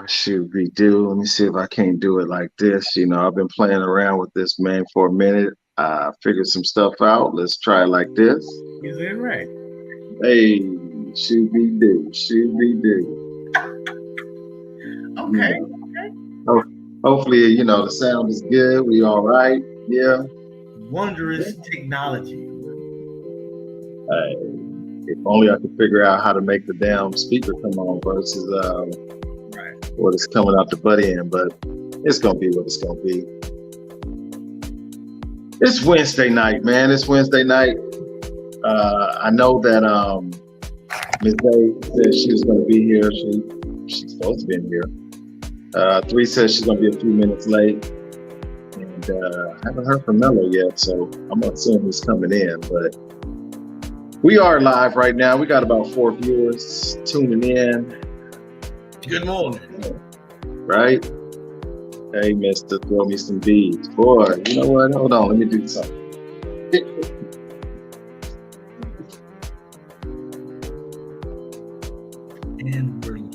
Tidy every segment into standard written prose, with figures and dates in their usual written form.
Shoot, be do. Let me see if I can't do it like this. I've been playing around with this man for a minute. I figured some stuff out. Let's try it like this. Is that right? Hey, shoot, be do. Shoot, be do. Okay. Ho- Hopefully, the sound is good. We all right? Yeah. Wondrous technology. Hey, if only I could figure out how to make the damn speaker come on versus Right. what is coming out the butt end, but it's gonna be what it's gonna be. It's Wednesday night, man. It's Wednesday night. I know that Ms. Day said she was gonna be here. She's supposed to be in here. 3 says she's gonna be a few minutes late, and I haven't heard from Mello yet, so I'm gonna assume he's coming in. But we are live right now. We got about 4 viewers tuning in. Good morning. Right? Hey, mister, throw me some beads. Boy, you know what? Hold on, let me do something. And we're live.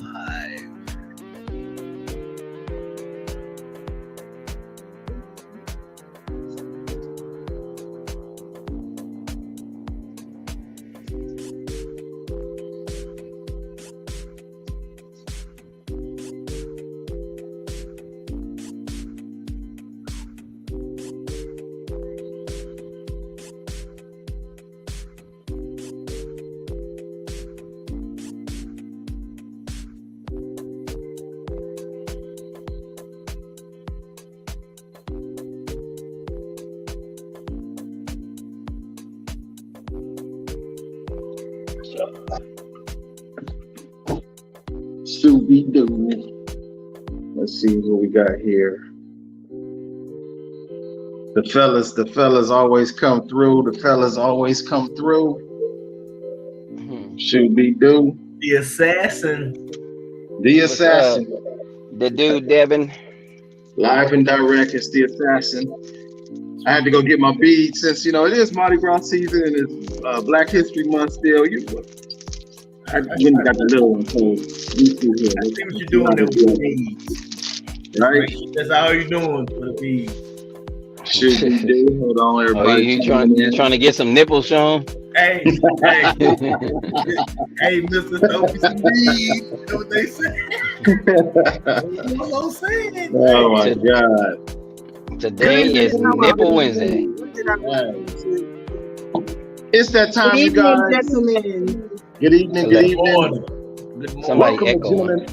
Scooby-Doo. Let's see what we got here. The fellas always come through. The fellas always come through. Scooby-Doo. The assassin. The assassin. The dude, Devin. Live and direct, it's the assassin. I had to go get my beads since, it is Mardi Gras season and it's Black History Month still. I went and got the little one, so you see here. I see what you're doing there with the beads. Right? That's all you're doing for the beads. Scooby-Doo. Hold on, Oh, everybody. you trying to get some nipples, Sean? Hey, hey, Mr. Throw me some beads. You know what they say? What I'm saying? Oh my God. Today is Nipple Wednesday. It's that time, you guys. Gentlemen. Good evening, good evening. Good morning. Somebody Welcome to echo. Gentlemen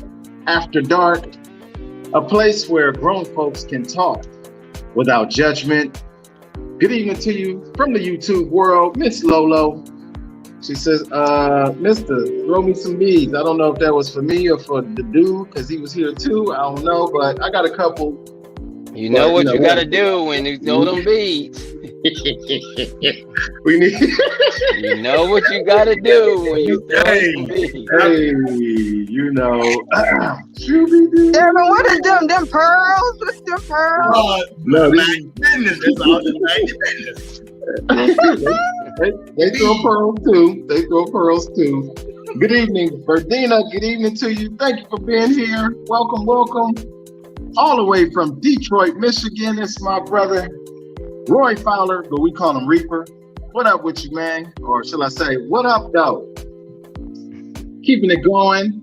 After Dark, a place where grown folks can talk without judgment. Good evening to you from the YouTube world, Miss Lolo. She says, Mister, throw me some beads. I don't know if that was for me or for the dude, because he was here too. I don't know, but I got a couple. You know what you what? gotta do when you throw them beads. We need. You know what you gotta do when you throw them beads. Hey, Scooby-Doo. Devin, what is them pearls? What's them pearls? No, business. That's all the business. they throw pearls too. Good evening, Verdina. Good evening to you. Thank you for being here. Welcome. All the way from Detroit, Michigan. It's my brother, Roy Fowler, but we call him Reaper. What up with you, man? Or shall I say, what up, though? Keeping it going.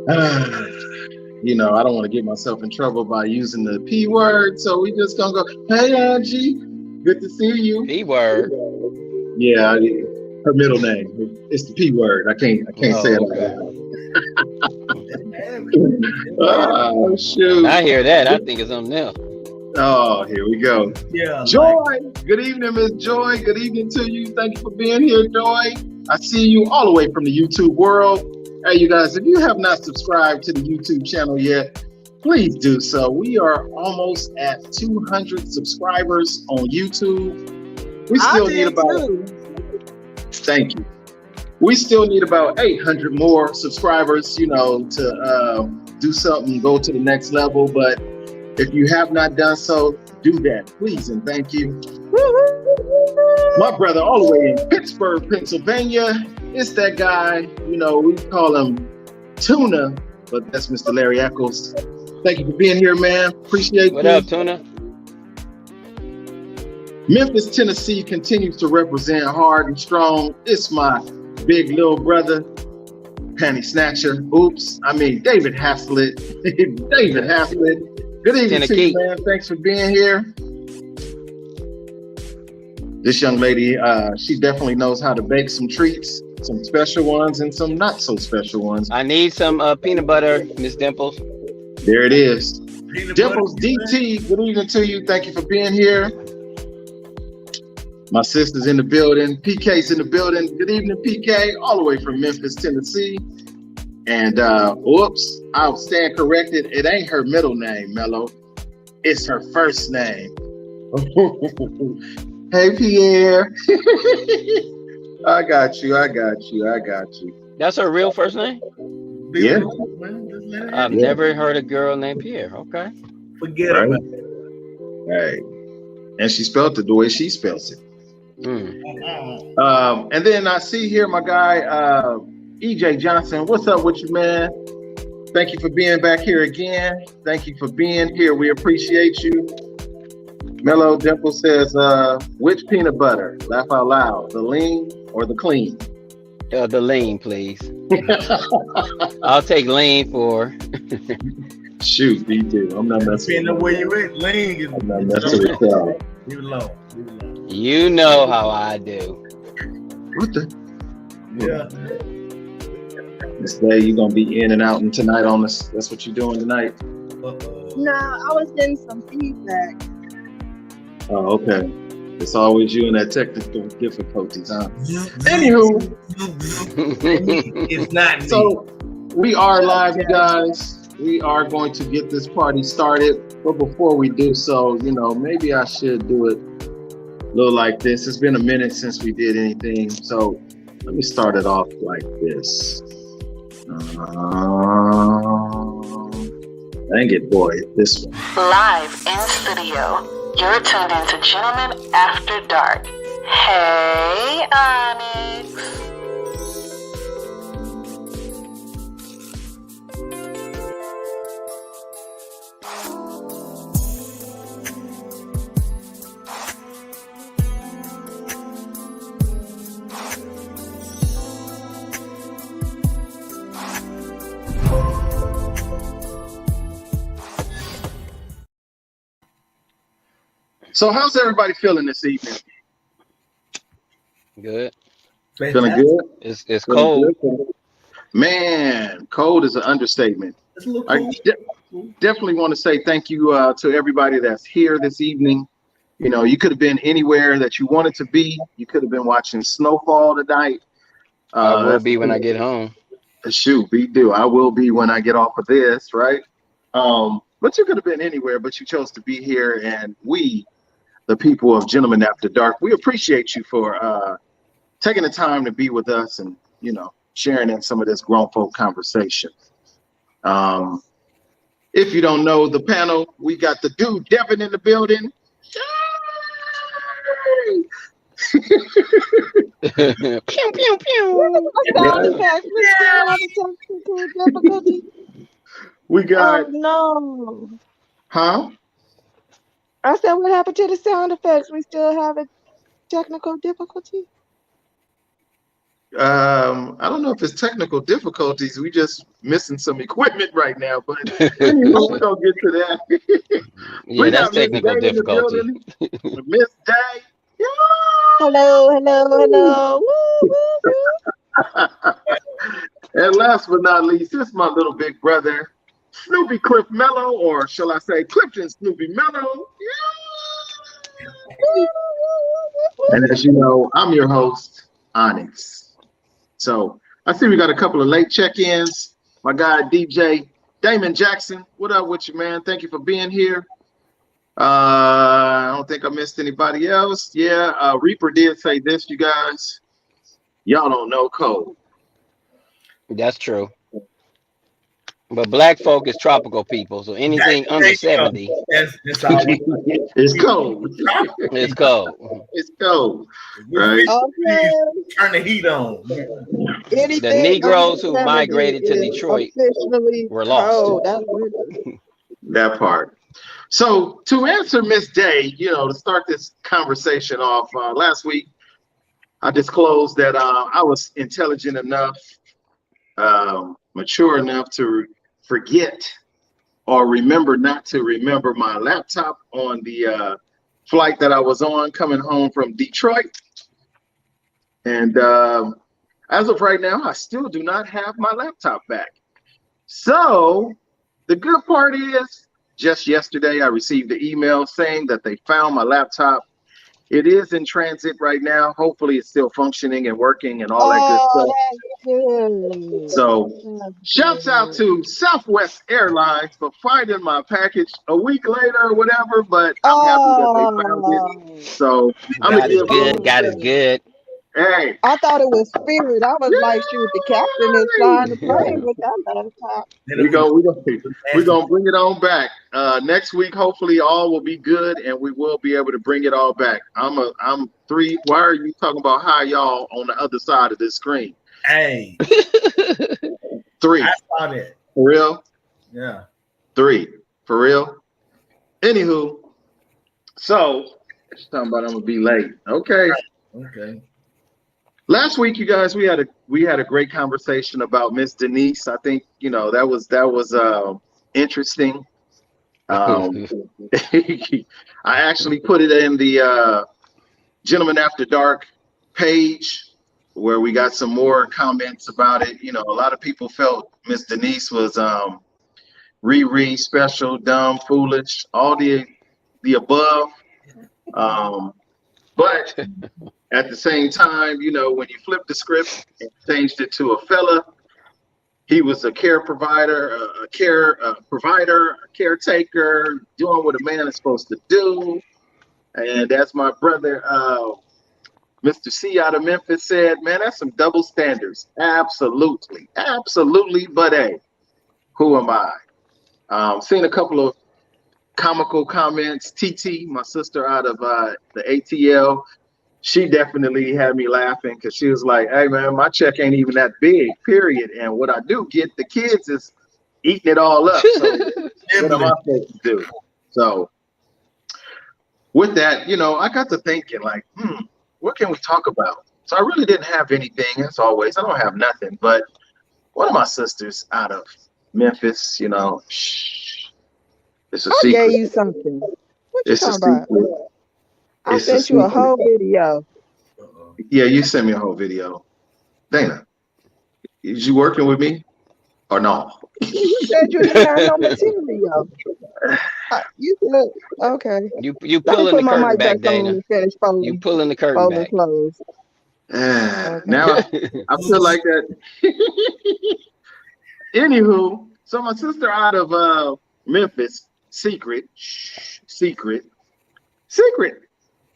I don't want to get myself in trouble by using the P word, so we just gonna go, hey, Angie, good to see you. P word. Yeah, her middle name. It's the P word. I can't say it like that. Oh, shoot. I hear that. I think it's something else. Oh, here we go. Yeah. Joy. Good evening, Miss Joy. Good evening to you. Thank you for being here, Joy. I see you all the way from the YouTube world. Hey, you guys, if you have not subscribed to the YouTube channel yet, please do so. We are almost at 200 subscribers on YouTube. We still need about... Thank you. We still need about 800 more subscribers, to do something, go to the next level. But if you have not done so, do that, please, and thank you. My brother, all the way in Pittsburgh, Pennsylvania, it's that guy, we call him Tuna, but that's Mr. Larry Eccles. Thank you for being here, man. Appreciate What you. up, Tuna? Memphis, Tennessee continues to represent hard and strong. It's my big little brother, Panty Snatcher. David Haslett. David Haslett. Good evening to you, man. Thanks for being here. This young lady, she definitely knows how to bake some treats, some special ones and some not so special ones. I need some peanut butter, Miss Dimples. There it is. Peanut Dimples butter, DT, good evening to you. Thank you for being here. My sister's in the building. PK's in the building. Good evening, PK, all the way from Memphis, Tennessee. And oops, I'll stand corrected. It ain't her middle name, Mello. It's her first name. Hey, Pierre. I got you. That's her real first name? Yeah. I've never heard a girl named Pierre. Okay. Forget Right. about it. Right. And she spelled it the way she spells it. Uh-uh. And then I see here my guy, EJ Johnson. What's up with you, man? Thank you for being back here again. Thank you for being here. We appreciate you. Mellow Dimple says, which peanut butter? Laugh out loud. The lean or the clean? The lean, please. I'll take lean for. Shoot, me too. I'm not messing Depending on with where you at, lean is. I'm not messing with y'all. Leave it alone. Leave it alone. You know how I do. What the? Yeah. Miss Day, you gonna be in and out and tonight on this? That's what you're doing tonight? Nah, I was getting some feedback. Oh, okay. It's always you and that technical difficulties, huh? Anywho, It's not me. so we are live, you guys. We are going to get this party started, but before we do so, maybe I should do it a little like this. It's been a minute since we did anything, so let me start it off like this. Dang it, boy, this one. Live in studio, you're tuned into Gentlemen After Dark. Hey, Onyx. So how's everybody feeling this evening? Good. Feeling good? It's Feeling cold. good? Man, cold is an understatement. It's a little I cool. definitely want to say thank you to everybody that's here this evening. You could have been anywhere that you wanted to be. You could have been watching snowfall tonight. I will be when I get home. Shoot, be do. I will be when I get off of this, right? But you could have been anywhere, but you chose to be here, and we, the people of Gentlemen After Dark, we appreciate you for taking the time to be with us and, sharing in some of this grown folk conversation. If you don't know the panel, we got the dude Devin in the building. Pew, pew, pew. We got, Oh no. huh? I said, what happened to the sound effects? We still have a technical difficulty? I don't know if it's technical difficulties. We just missing some equipment right now, but anyway, we're gonna get to that. Yeah, that's technical difficulty. Miss Day. Yeah. Hello. Woo, woo, woo. And last but not least, this is my little big brother, Snoopy Cliff Mello, or shall I say Clifton Snoopy Mello. Yeah. And as you know, I'm your host, Onyx. So I see we got a couple of late check-ins. My guy DJ Damon Jackson, what up with you, man? Thank you for being here. I don't think I missed anybody else. Yeah, Reaper did say this, you guys. Y'all don't know code. That's true. But black folk is tropical people, so anything under 70 That's all. It's cold. is cold. It's cold, We right? Okay. turn the heat on. The Anything under Negroes who 70 migrated to is Detroit officially were lost. cold. That's winter. That part. So to answer Miss Day, to start this conversation off, last week I disclosed that I was intelligent enough, mature enough to forget or remember not to remember my laptop on the flight that I was on coming home from Detroit. And as of right now, I still do not have my laptop back. So the good part is, just yesterday, I received the email saying that they found my laptop. It is in transit right now. Hopefully it's still functioning and working and all that good Oh, stuff. that's good. So shouts out to Southwest Airlines for finding my package a week later or whatever, but I'm happy that they found it. Oh, So I'm God gonna is give good. God is good. hey. I thought it was Spirit. I was like, shoot, the captain is flying the plane Yay! with that laptop. We're gonna bring it on back. Next week, hopefully all will be good and we will be able to bring it all back. I'm three. Why are you talking about hi y'all on the other side of this screen? Hey, Three. I saw that. For real? Yeah. 3. For real? Anywho, so just talking about I'm gonna be late. Okay. Okay. Last week, you guys, we had a great conversation about Miss Denise. I think that was interesting. I actually put it in the Gentleman After Dark page where we got some more comments about it. A lot of people felt Miss Denise was Riri, special, dumb, foolish, all the above. But at the same time, when you flip the script and changed it to a fella, he was a care provider, a caretaker, doing what a man is supposed to do. And as my brother, Mr. C out of Memphis said, man, that's some double standards. Absolutely. Absolutely. But hey, who am I? Seen a couple of comical comments. TT, my sister out of the ATL, she definitely had me laughing because she was like, hey, man, my check ain't even that big, period. And what I do get, the kids is eating it all up. So what am I supposed to do? So with that, I got to thinking like, what can we talk about? So I really didn't have anything, as always. I don't have nothing. But one of my sisters out of Memphis, shh, it's a I secret. gave you something. What you It's a talking about? secret. I It's a sent you a secret. whole video. Yeah, you sent me a whole video. Dana, is you working with me or no? You said you didn't have no material. You said, okay. You Let me pulling put the my curtain mic back, back on Dana. and finish You pulling the curtain folding back. clothes. Okay. Now I feel like that. Anywho, so my sister out of Memphis, secret,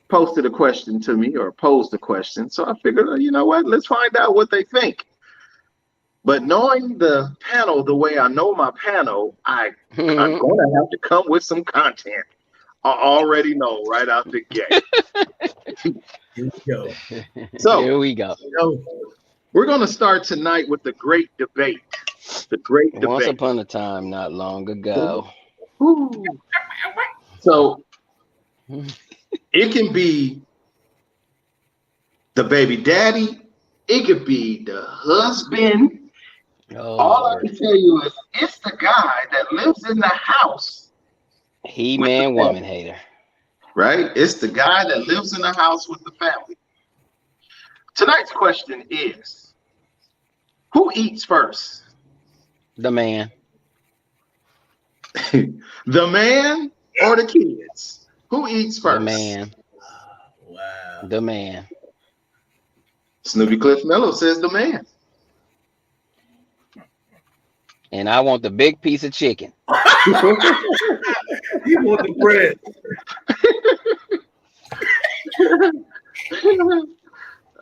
posted a question to me or posed a question. So I figured, you know what? Let's find out what they think. But knowing the panel the way I know my panel, I'm going to have to come with some content. I already know right out the gate. Here we go. So here we go. we're going to start tonight with the great debate. The great debate. Once upon a time, not long ago. Ooh. So it can be the baby daddy. It could be the husband. Oh, All Lord. I can tell you is it's the guy that lives in the house. He-Man woman hater. Right? It's the guy that lives in the house with the family. Tonight's question is, who eats first? The man. The man or the kids? Who eats first? The man. Wow. The man. Snoopy Cliff Mello says the man. And I want the big piece of chicken. You want the bread.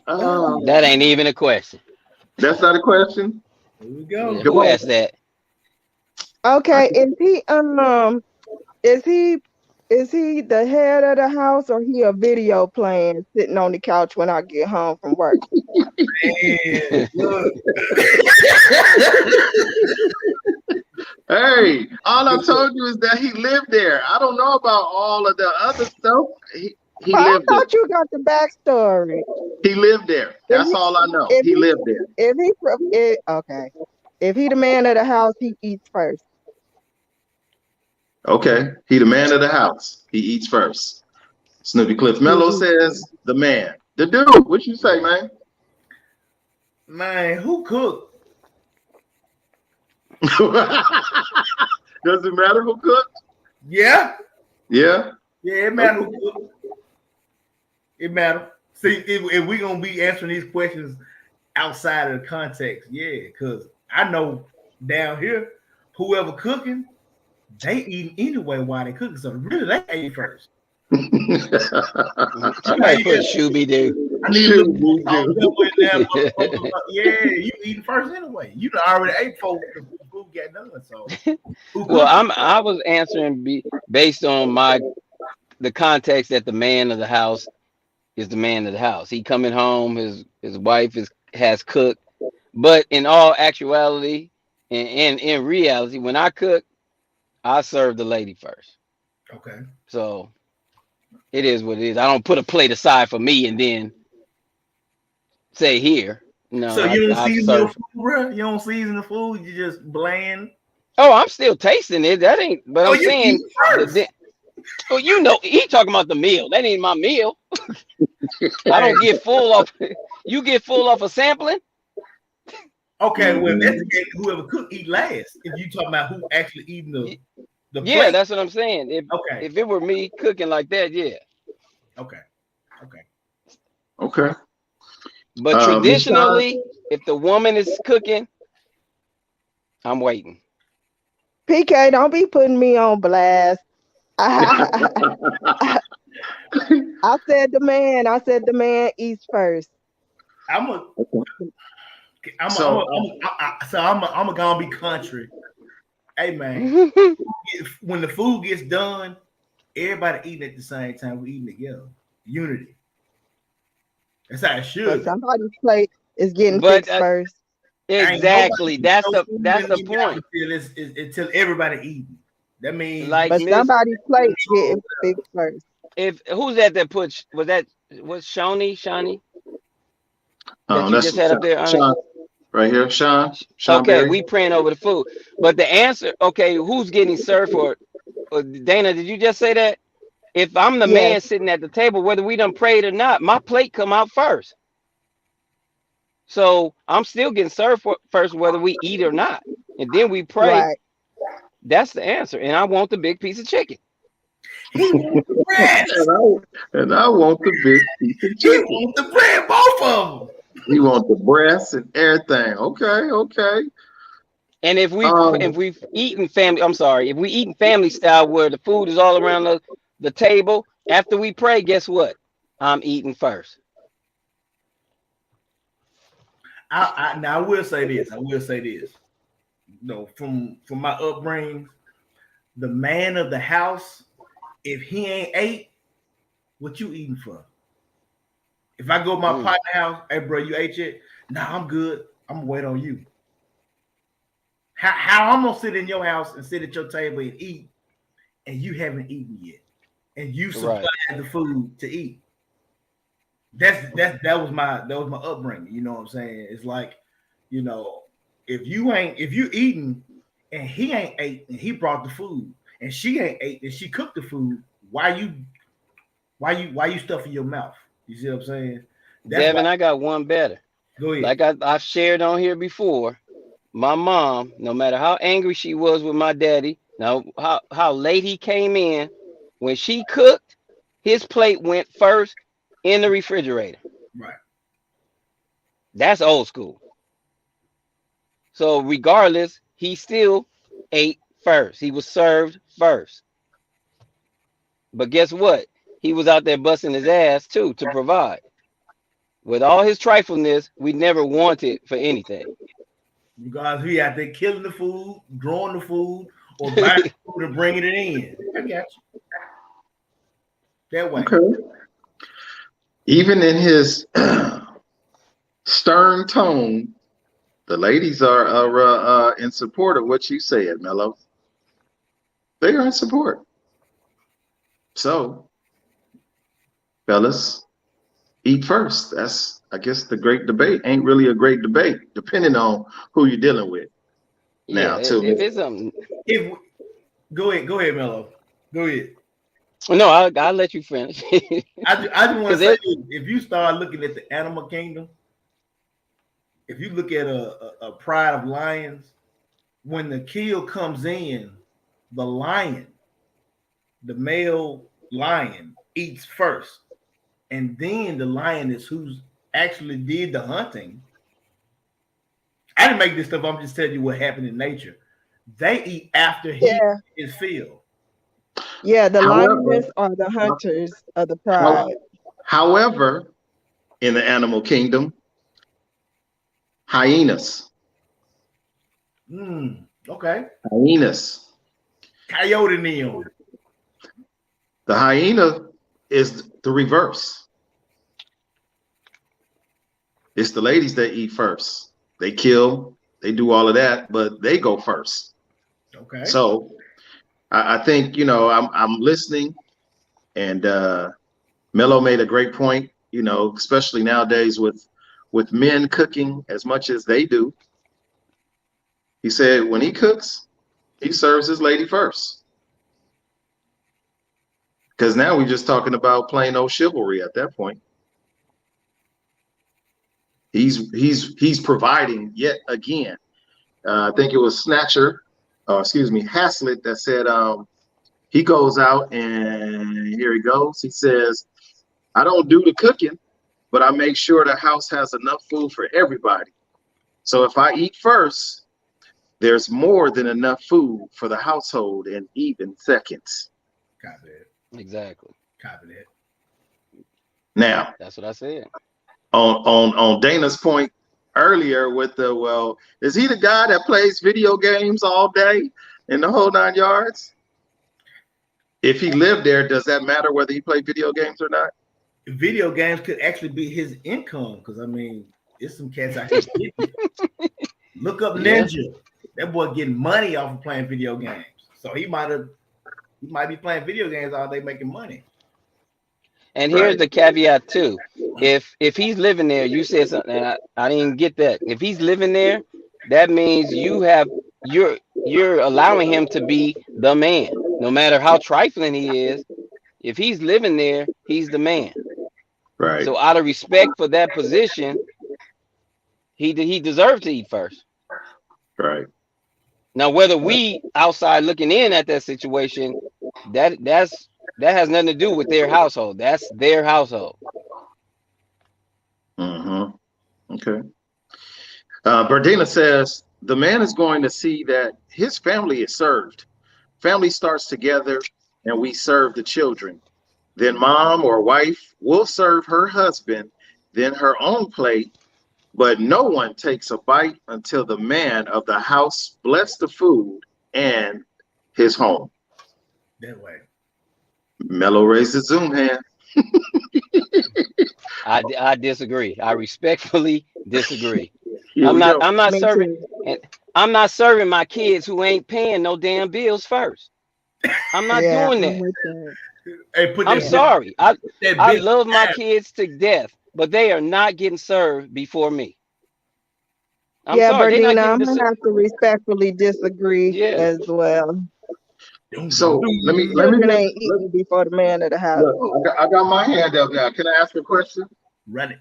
That ain't even a question. That's not a question. Here we go. Who asked that? Okay, is he the head of the house or he a video playing sitting on the couch when I get home from work? Man, look. Hey, all I told you is that he lived there. I don't know about all of the other stuff. He But I lived there. thought you got the backstory. He lived there. If That's he all I know. if He he lived there. okay. If he the man of the house, he eats first. Okay. He the man of the house. He eats first. Snoopy Cliff Mello He eats says the man. The dude. What you say, man? Man, who cooked? Does it matter who cooked? Yeah. Yeah. Yeah, it matters who cooked. It matters. See, if we gonna be answering these questions outside of the context, yeah, because I know down here, whoever cooking, they eating anyway while they cooking. So really, they ate first. Somebody put Shooby Doo. I need a little salt pepper in there. Yeah, you eating first anyway. You done already ate before the food got done. So, Well, I was answering based on the context that the man of the house is the man of the house. He coming home, his wife has cooked. But in all actuality, and in reality, when I cook, I serve the lady first. okay. So it is what it is. I don't put a plate aside for me and then say here. No, So you don't I season serve. your food, bro? You don't season the food. You just bland. Oh, I'm still tasting it. That ain't. But I'm You saying. eat first. Oh, you know, he talking about the meal. That ain't my meal. I don't get full off. You get full off a sampling. Okay, well, that's the case. Whoever cook eat last. If you talking about who actually eating the Yeah, plate. that's what I'm saying. If it were me cooking like that, yeah. Okay. Okay. But traditionally, if the woman is cooking, I'm waiting. PK, don't be putting me on blast. I said the man. I said the man eats first. I'm gonna be country. Hey man, when the food gets done, everybody eating at the same time. We eating together. Unity. That's how it But should. somebody's plate is getting But fixed first. exactly, that's the point. Until everybody eating. That means Like But Miss, somebody's plate getting fixed first. if who's that put was Shawnee that you That's just had up there, Onyx? Sean right here. Sean Okay, Berry. we praying over the food. But the answer, okay, who's getting served for? Dana, did you just say that? If I'm the man Yes, sitting at the table, whether we done prayed or not, my plate come out first. So I'm still getting served first, whether we eat or not. And then we pray. right. That's the answer. And I want the big piece of chicken. he wants the bread. and I want the big piece of He chicken. wants the bread, both of them. He wants the breasts and everything. Okay. And if we've eaten family, I'm sorry, if we eating family style where the food is all around the table, after we pray, guess what? I'm eating first. Now I will say this. No, from my upbringing, the man of the house, if he ain't ate, what you eating for? If I go to my partner house, hey bro, you ate yet? Nah, I'm good. I'm gonna wait on you. How I'm gonna sit in your house and sit at your table and eat, and you haven't eaten yet, and you supplied the food to eat. That was my upbringing. You know what I'm saying? It's like, you know, if you eating and he ain't ate and he brought the food and she ain't ate and she cooked the food, why you stuffing your mouth? You see what I'm saying? Devin, I got one better. Go ahead. Like I've shared on here before, my mom, no matter how angry she was with my daddy, now how late he came in, when she cooked, his plate went first in the refrigerator. Right. That's old school. So regardless, he still ate first. He was served first. But guess what? He was out there busting his ass too to provide. With all his trifleness, we never wanted for anything. Because he out there killing the food, growing the food, or buying food and bringing it in. I got you. That way. Okay. Even in his stern tone, the ladies are in support of what you said, Mello. They are in support. So, fellas, eat first. That's, I guess, the great debate. Ain't really a great debate, depending on who you're dealing with. Now, if it's something. Go ahead, Mello. Go ahead. No, I'll let you finish. I just want to say, if you start looking at the animal kingdom, if you look at a pride of lions, when the kill comes in, the lion, the male lion, eats first, and then the lion is who's actually did the hunting. I didn't make this stuff. I'm just telling you what happened in nature. They eat after he is filled. Yeah, the lions are the hunters of the pride. However, in the animal kingdom, hyenas. Okay. Hyenas. Coyote Neil. The hyena is the reverse. It's the ladies that eat first. They kill, they do all of that, but they go first. Okay. So I think, I'm listening, and Mello made a great point, especially nowadays with men cooking as much as they do. He said when he cooks, he serves his lady first. Because now we're just talking about plain old chivalry at that point. He's providing yet again. I think it was Haslett that said he goes out and here he goes. He says, I don't do the cooking, but I make sure the house has enough food for everybody. So if I eat first, there's more than enough food for the household in even seconds. Copy it. Exactly. Copy that. Now, that's what I said. On Dana's point earlier with is he the guy that plays video games all day in the whole 9 yards? If he lived there, does that matter whether he played video games or not? Video games could actually be his income, because it's some cats out here. Look up Ninja. That boy getting money off of playing video games. So he might be playing video games all day making money. And here's the caveat too. If he's living there, you said something, and I didn't get that. If he's living there, that means you're allowing him to be the man, no matter how trifling he is. If he's living there, he's the man. Right. So out of respect for that position, he deserves to eat first. Right. Now, whether we outside looking in at that situation, that has nothing to do with their household. That's their household. Okay. Berdina says the man is going to see that his family is served. Family starts together, and we serve the children. Then mom or wife will serve her husband, then her own plate, but no one takes a bite until the man of the house bless the food and his home. That way. Mello raised his Zoom hand. I disagree. I respectfully disagree. Here I'm not Me serving. too. I'm not serving my kids who ain't paying no damn bills first. I'm not doing I'm that. with that. Hey, I'm sorry. I love my kids to death, but they are not getting served before me. I'm sorry. Berdina, I'm gonna have to respectfully disagree as well. So let me Children ain't eating before the man of the house. Look, I got my hand up now. Can I ask a question? Run it.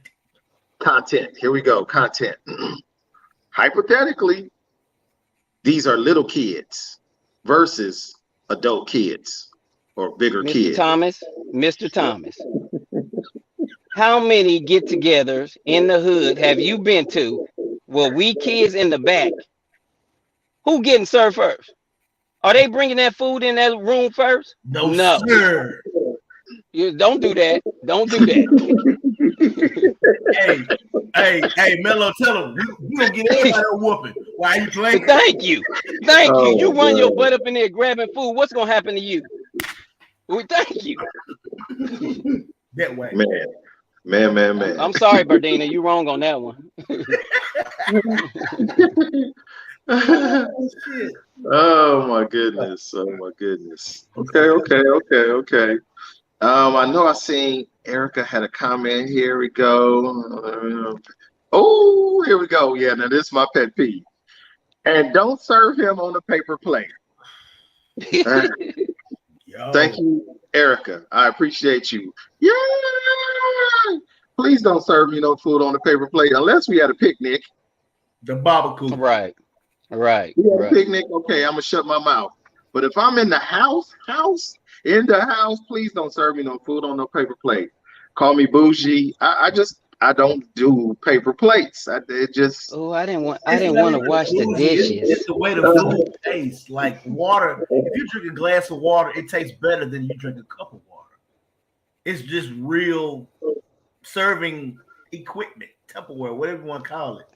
Content. Here we go. Content. Hypothetically, these are little kids versus adult kids or bigger kids. Mr. Thomas, how many get-togethers in the hood have you been to where we kids in the back? Who getting served first? Are they bringing that food in that room first? No. Sir. You don't do that. Don't do that. Hey, Mello, tell him we gonna get everybody a whooping. Why you playing? Thank you. You Oh, run your God. butt up in there grabbing food. What's gonna happen to you? Well, thank you. That way. Man. I'm sorry, Bardina. You wrong on that one. Oh, shit. Oh my goodness. Okay. I know I seen Erica had a comment. Here we go. Oh, here we go. Yeah, now this is my pet peeve. And don't serve him on a paper plate. Uh, Thank you, Erica. I appreciate you. Yeah. Please don't serve me no food on a paper plate unless we had a picnic. The barbecue. Right. We had a picnic. Okay, I'm gonna shut my mouth. But if I'm in the house, please don't serve me no food on no paper plate. Call me bougie. I don't do paper plates. It just Oh, I didn't want It's not to even wash the bougie. It's dishes. the way the food tastes. Like water. If you drink a glass of water, it tastes better than you drink a cup of water. It's just real serving equipment, Tupperware, whatever you want to call it.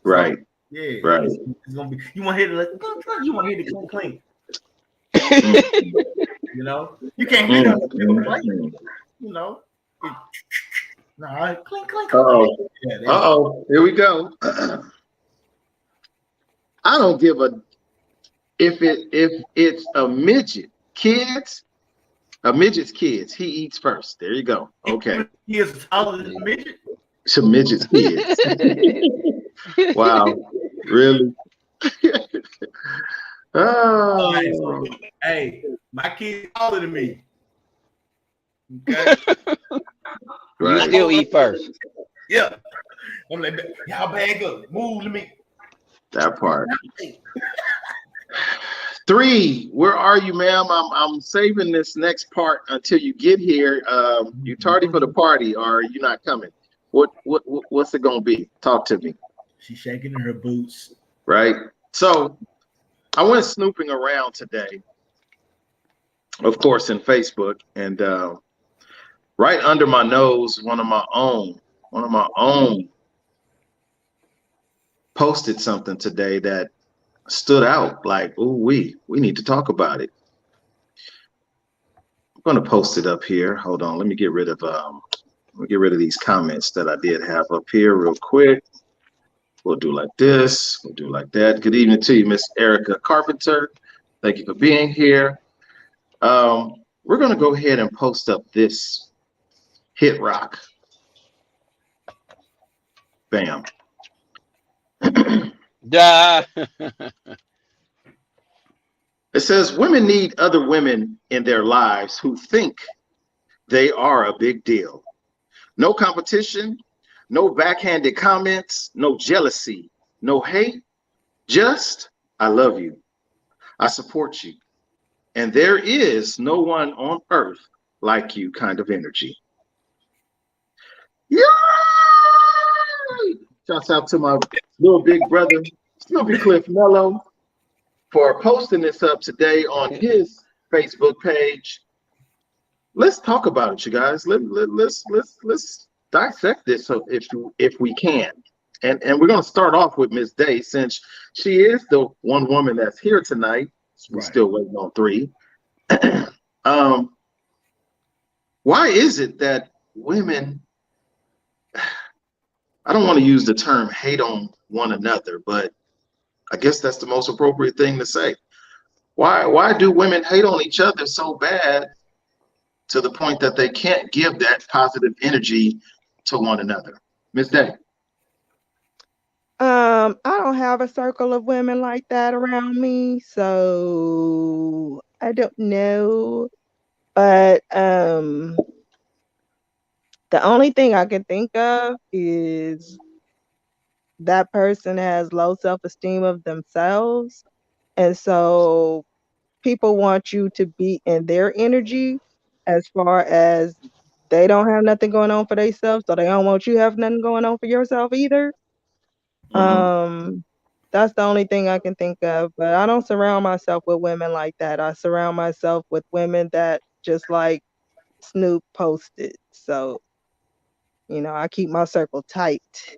So, right. yeah, Right. It's gonna be. You want to hear the you want to hear the clink. You know, you can't hear that paper plate. You know, clink. Uh-oh. Yeah, Here we go. I don't give a if it's a midget a midget's kids. He eats first. There you go. Okay. He is taller than a midget. It's a midget's kids. Wow. Really? Oh. Hey, my kid taller than me. Okay. You still eat first. Yeah. I'm like, y'all bag up. Move to me. That part. 3, where are you, ma'am? I'm saving this next part until you get here. You tardy for the party, or are you not coming? What's it gonna be? Talk to me. She's shaking in her boots. Right. So I went snooping around today, of course, in Facebook, and right under my nose, one of my own posted something today that stood out like, ooh, we need to talk about it. I'm going to post it up here. Hold on. Let me get rid of these comments that I did have up here real quick. We'll do like this. We'll do like that. Good evening to you, Miss Erica Carpenter. Thank you for being here. We're going to go ahead and post up this hit rock. Bam. It says women need other women in their lives who think they are a big deal. No competition, no backhanded comments, no jealousy, no hate, just I love you. I support you. And there is no one on earth like you kind of energy. Yay! Shouts out to my little big brother, Snoopy Cliff Mello, for posting this up today on his Facebook page. Let's talk about it, you guys. Let's dissect this if we can. And we're gonna start off with Miss Day, since she is the one woman that's here tonight. We're still waiting on 3. Why is it that women, I don't want to use the term hate on one another, but I guess that's the most appropriate thing to say. Why do women hate on each other so bad to the point that they can't give that positive energy to one another? Miss Day. I don't have a circle of women like that around me, so I don't know. But the only thing I can think of is that person has low self-esteem of themselves, and so people want you to be in their energy, as far as they don't have nothing going on for themselves, so they don't want you to have nothing going on for yourself either. That's the only thing I can think of. But I don't surround myself with women like that. I surround myself with women that just like Snoop posted. So I keep my circle tight.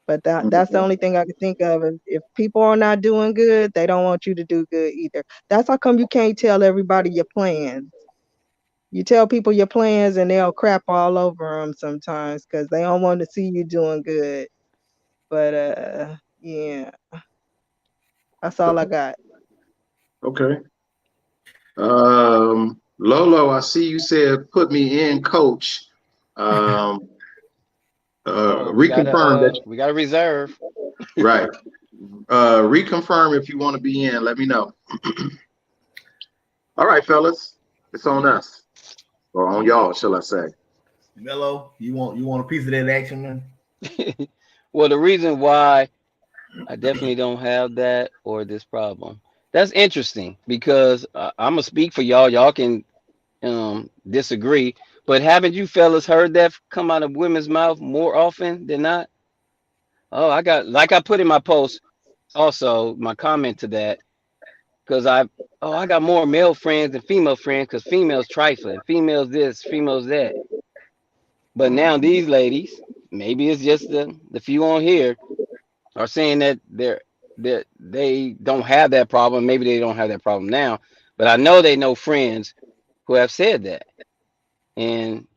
But that's the only thing I can think of. If people are not doing good, they don't want you to do good either. That's how come you can't tell everybody your plans. You tell people your plans and they'll crap all over them sometimes because they don't want to see you doing good. But yeah, that's all I got. Okay. Lolo, I see you said put me in, coach. Um, Oh, reconfirm that. we got a reserve. Right. Reconfirm if you want to be in. Let me know. All right, fellas, it's on us, or on y'all, shall I say? Mello, you want a piece of that action, man? Well, the reason why I definitely don't have that or this problem. That's interesting because I'm gonna speak for y'all. Y'all can disagree, but haven't you fellas heard that come out of women's mouth more often than not? Oh, I got like I put in my post also my comment to that because I got more male friends than female friends because females trifling, females this, females that. But now these ladies, maybe it's just the few on here are saying that they don't have that problem. Maybe they don't have that problem now, but I know they know friends who have said that. And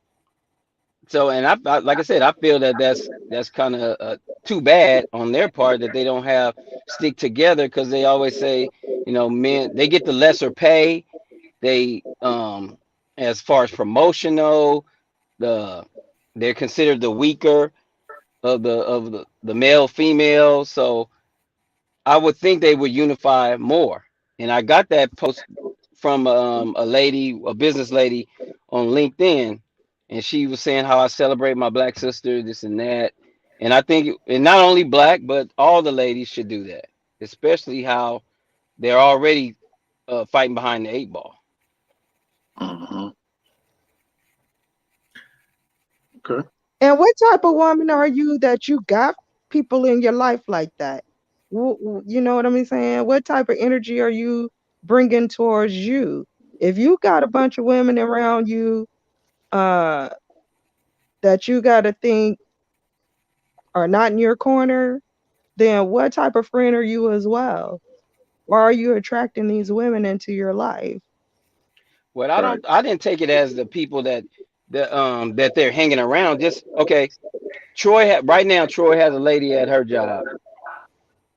so, and like I said, I feel that that's kind of too bad on their part that they don't have stick together because they always say, men they get the lesser pay. They as far as promotional, the they're considered the weaker of the male female. So I would think they would unify more. And I got that post from a lady, a business lady on LinkedIn, and she was saying how I celebrate my black sister, this and that. And I think, and not only black, but all the ladies should do that, especially how they're already fighting behind the 8 ball. Mm-hmm. Okay. And what type of woman are you that you got people in your life like that? You know what I'm saying? What type of energy are you bringing towards you? If you got a bunch of women around you uh, that you got to think are not in your corner, then what type of friend are you as well? Why are you attracting these women into your life? Well, Right. I didn't take it as the people that they're hanging around. Just okay. Right now, Troy has a lady at her job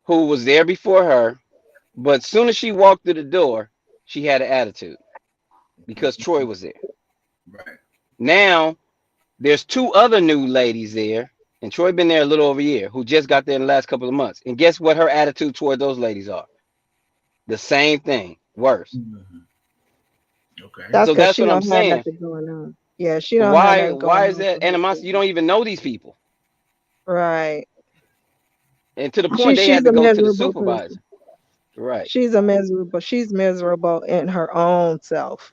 who was there before her, but as soon as she walked through the door, she had an attitude because Troy was there. Right. Now there's 2 other new ladies there, and Troy been there a little over a year, who just got there in the last couple of months. And guess what her attitude toward those ladies are? The same thing, worse. Mm-hmm. Okay. That's So because that's she what I'm don't have saying. nothing going on. Yeah, she don't have Why nothing why going is on that for animosity? You herself. don't even know these people. Right. And to the point they She's had to a go to the miserable person. supervisor. Right. She's miserable in her own self.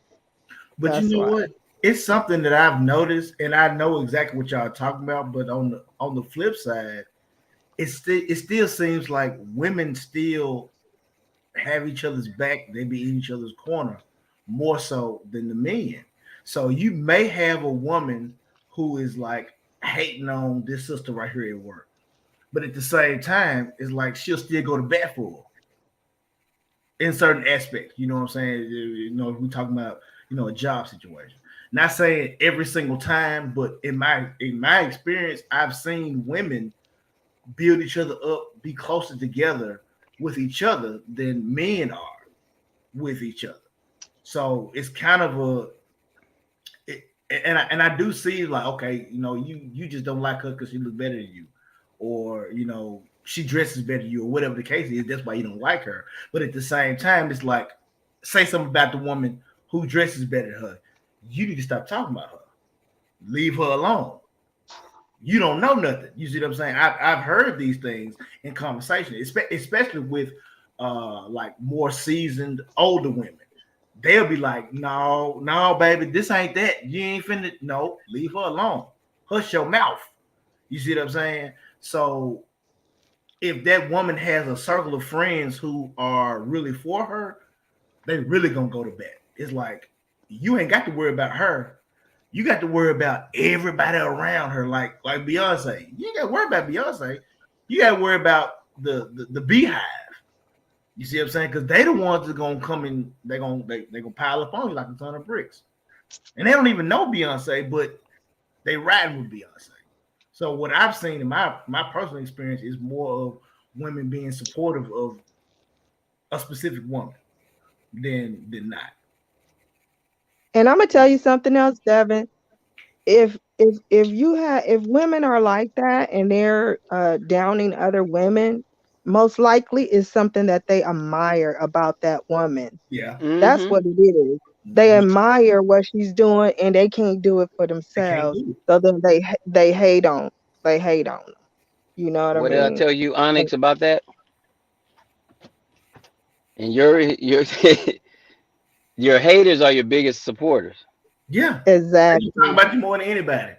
But you That's know why. what? It's something that I've noticed, and I know exactly what y'all are talking about. But on the flip side, it still seems like women still have each other's back. They be in each other's corner more so than the men. So you may have a woman who is like hating on this sister right here at work, but at the same time, it's like she'll still go to bat for her in certain aspects. You know what I'm saying? If we're talking about a job situation. Not saying every single time, but in my experience, I've seen women build each other up, be closer together with each other than men are with each other. So it's kind of and I do see like, okay, you just don't like her because she looks better than you, or she dresses better than you, or whatever the case is. That's why you don't like her. But at the same time, it's like, say something about the woman who dresses better than her. You need to stop talking about her. Leave her alone. You don't know nothing. You see what I'm saying? I've heard these things in conversation, especially with like more seasoned older women. They'll be like, no, no, baby, this ain't that. You ain't finna. No, leave her alone. Hush your mouth. You see what I'm saying? So if that woman has a circle of friends who are really for her, they really gonna go to bed. It's like, you ain't got to worry about her. you got to worry about everybody around her, like Beyonce. You ain't got to worry about Beyonce. You got to worry about the beehive. You see what I'm saying? Because they the ones that gonna come in. They gonna pile up on you like a ton of bricks, and they don't even know Beyonce, but they riding with Beyonce. So what I've seen in my personal experience is more of women being supportive of a specific woman than not. And I'm gonna tell you something else, Devin. If women are like that and they're downing other women, most likely is something that they admire about that woman. Yeah. That's what it is. They admire what she's doing and they can't do it for themselves. So then they hate on them. You know what I What did I mean? tell you, Onyx, about that? And your your haters are your biggest supporters. Yeah. Exactly. They talk about you more than anybody.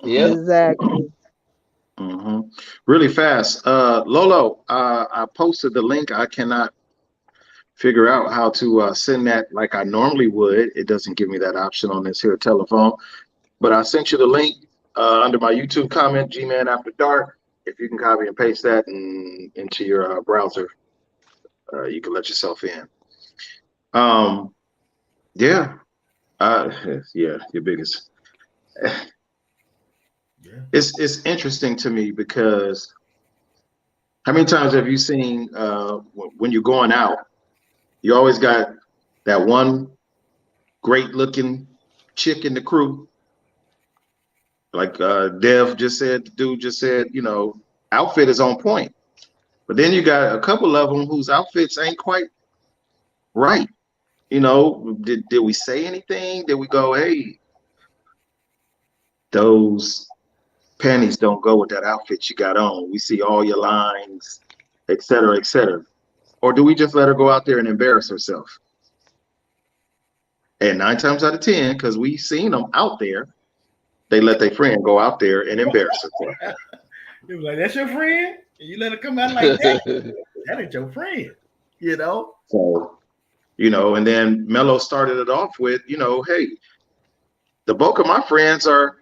Yeah. Exactly. Mm-hmm. Really fast. Lolo, I posted the link. I cannot figure out how to send that like I normally would. It doesn't give me that option on this here telephone. But I sent you the link under my YouTube comment, G-Man After Dark. If you can copy and paste that into your browser, you can let yourself in. Yeah. Yeah, your biggest. Yeah. It's interesting to me because how many times have you seen when you're going out, you always got that one great looking chick in the crew, like Dev just said, the dude just said, you know, outfit is on point. But then you got a couple of them whose outfits ain't quite right. You know, did we say anything? Did we go, hey, those panties don't go with that outfit you got on. We see all your lines, et cetera, et cetera. Or do we just let her go out there and embarrass herself? And 9 times out of 10, because we've seen them out there, they let their friend go out there and embarrass herself. It was like, that's your friend? And you let her come out like that? That ain't your friend, you know? So, you know, and then Mello started it off with, you know, hey, the bulk of my friends are,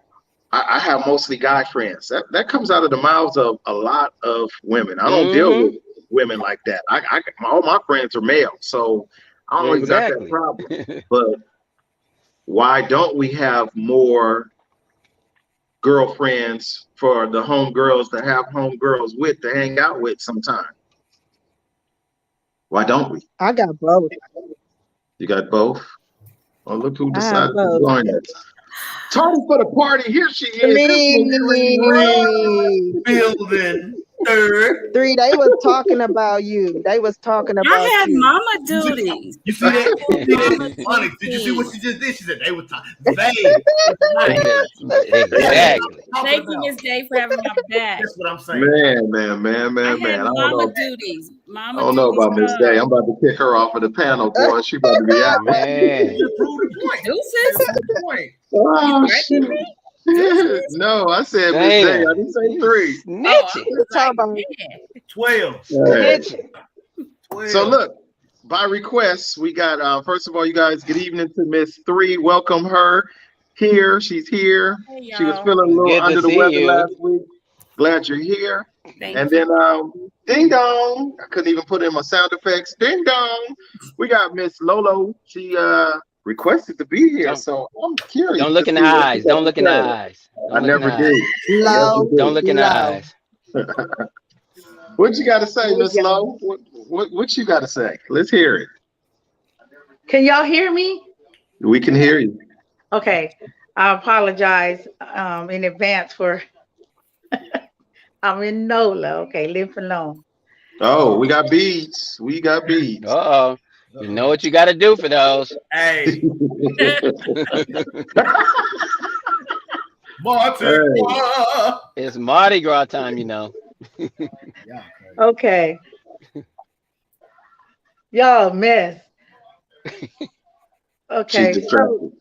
I have mostly guy friends. That comes out of the mouths of a lot of women. I don't deal with women like that. All my friends are male, so I don't even got that problem. But why don't we have more girlfriends for the homegirls to have homegirls with to hang out with sometime? Why don't we? I got both. You got both? Oh, look who I have decided to both. join us. Tony for the party. Here she is. Building third. 3, they was talking about you. They was talking about I had you. mama duties. You see that? Onyx, did you see what she just did? She said they were talking. They. Exactly. Thank you, Miss Day, for having my back. That's what I'm saying. Man. I I had don't mama know. duties. I don't know about Miss Day. I'm about to kick her off of the panel, boy. She about to be out. Man. You proved the point. Deuces. Oh, You shit. No, I said Miss Day. I didn't say 3. Snitching. 12. Snitching. 12. So look, by request, we got first of all, you guys, good evening to Miss 3. Welcome her here. She's here. Hey, She was y'all. feeling a little Good to under the see weather you. last week. Glad you're here. Thank And you. then ding dong. I couldn't even put in my sound effects. Ding dong. We got Miss Lolo. She requested to be here. So I'm curious. Don't look in the eyes. Don't look in the eyes. I never do. Don't look in the eyes. What you got to say, Miss Lowe? What you got to say? Let's hear it. Can y'all hear me? We can hear you. Okay. I apologize in advance for I'm in NOLA. Okay, live alone. Oh, we got beads. We got beads. Uh-oh. You know what you got to do for those. Hey. Marty. Hey. It's Mardi Gras time, you know. Okay. Y'all mess. Okay. So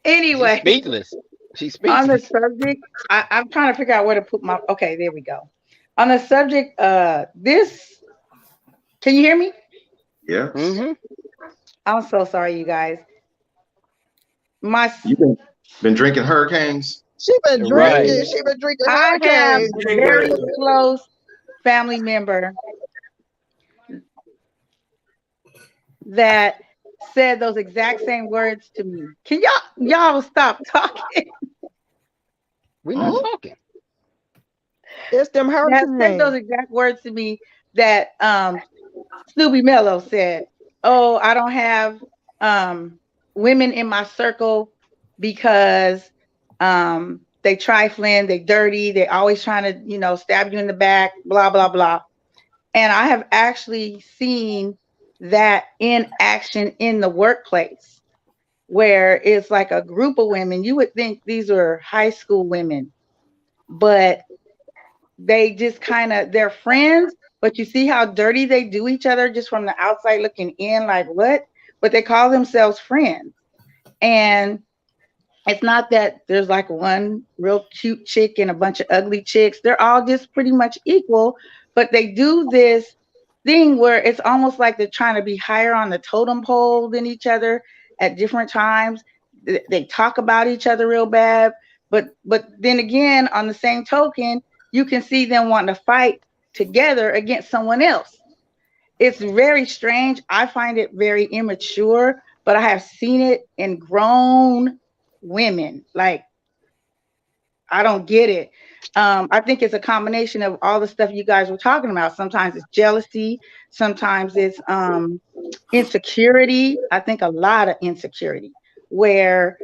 anyway. She's speechless. She's speechless. On the subject, I'm trying to figure out where to put my, okay, there we go. On the subject, this, can you hear me? Yeah. I'm so sorry, you guys. Been drinking hurricanes. She been Right. drinking. She been drinking I have hurricanes. a very close family member that said those exact same words to me. Can y'all stop talking? We're not talking. It's them That said those hurricanes. exact words to me that Snoopy Mello said. Oh, I don't have women in my circle because they trifling, they dirty, they always trying to, stab you in the back, blah, blah, blah. And I have actually seen that in action in the workplace where it's like a group of women. You would think these were high school women, but they just they're friends, but you see how dirty they do each other just from the outside looking in, like what? But they call themselves friends. And it's not that there's like one real cute chick and a bunch of ugly chicks. They're all just pretty much equal, but they do this thing where it's almost like they're trying to be higher on the totem pole than each other at different times. They talk about each other real bad, but then again, on the same token, you can see them wanting to fight together against someone else. It's very strange. I find it very immature, but I have seen it in grown women. Like, I don't get it. I think it's a combination of all the stuff you guys were talking about. Sometimes it's jealousy. Sometimes it's insecurity. I think a lot of insecurity where,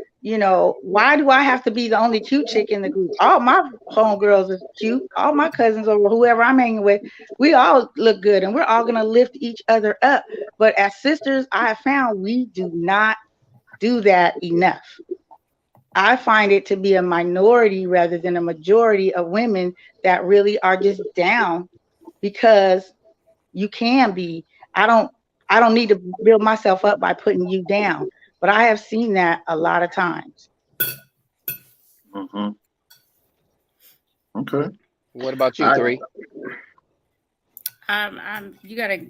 why do I have to be the only cute chick in the group? All my homegirls are cute. All my cousins or whoever I'm hanging with, we all look good and we're all going to lift each other up. But as sisters, I have found we do not do that enough. I find it to be a minority rather than a majority of women that really are just down because you can be. I don't need to build myself up by putting you down, but I have seen that a lot of times. Mm-hmm. Okay. What about you, Three? You gotta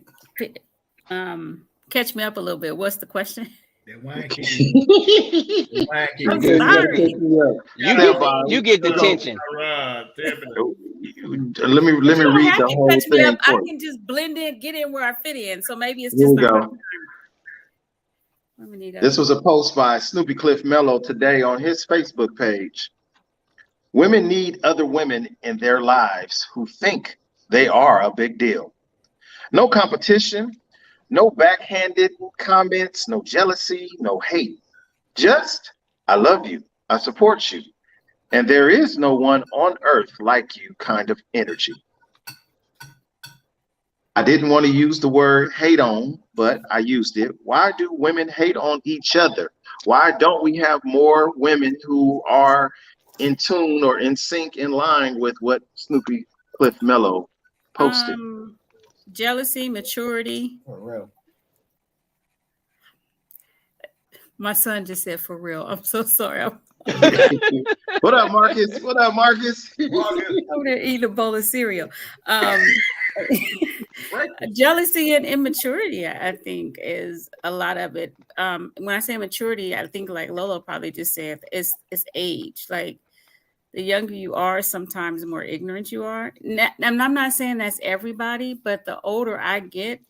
catch me up a little bit. What's the question? That wine can't I'm sorry. You get the tension. Let me read the whole catch me thing. up. I can just blend in, get in where I fit in. So maybe it's Here just we not go. This was a post by Snoopy Cliff Mello today on his Facebook page. Women need other women in their lives who think they are a big deal. No competition, no backhanded comments, no jealousy, no hate. Just, I love you, I support you, and there is no one on earth like you kind of energy. I didn't want to use the word hate on, but I used it. Why do women hate on each other? Why don't we have more women who are in tune or in sync, in line with what Snoopy Cliff Mello posted? Jealousy, maturity. For real. My son just said for real. I'm so sorry. What up, Marcus? What up, Marcus? Over there eating a bowl of cereal. Jealousy and immaturity, I think, is a lot of it. When I say maturity, I think like Lolo probably just said, it's age. Like the younger you are, sometimes the more ignorant you are. And I'm not saying that's everybody, but the older I get,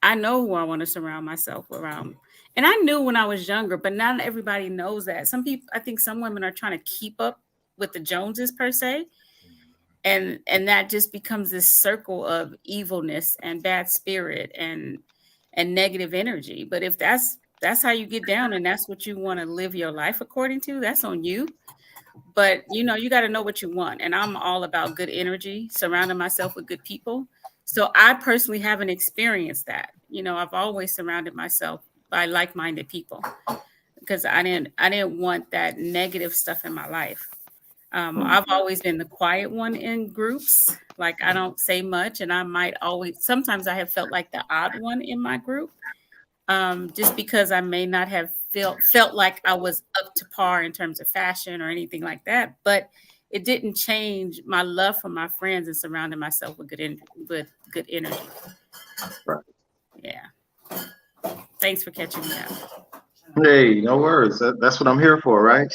I know who I want to surround myself around. And I knew when I was younger, but not everybody knows that. Some people, I think some women are trying to keep up with the Joneses per se. And that just becomes this circle of evilness and bad spirit and negative energy. But if that's how you get down and that's what you want to live your life according to, that's on you. But you got to know what you want. And I'm all about good energy, surrounding myself with good people. So I personally haven't experienced that. I've always surrounded myself by like-minded people because I didn't want that negative stuff in my life. I've always been the quiet one in groups. Like I don't say much, and sometimes I have felt like the odd one in my group, just because I may not have felt like I was up to par in terms of fashion or anything like that. But it didn't change my love for my friends and surrounding myself with good energy. Right. Yeah. Thanks for catching me up. Hey, no worries. That's what I'm here for, right?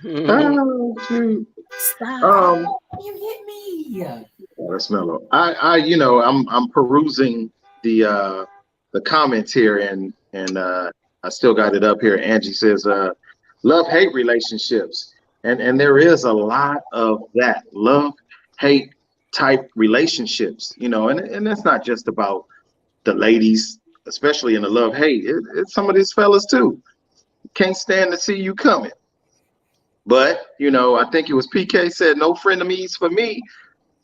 Oh, shoot. Stop. Um, You hit me. oh, that's mellow. I'm perusing the comments here, and I still got it up here. Angie says, love hate relationships, and there is a lot of that love hate type relationships, and that's not just about the ladies, especially in the love hate. It's some of these fellas too. Can't stand to see you coming. But I think it was PK said no frenemies for me,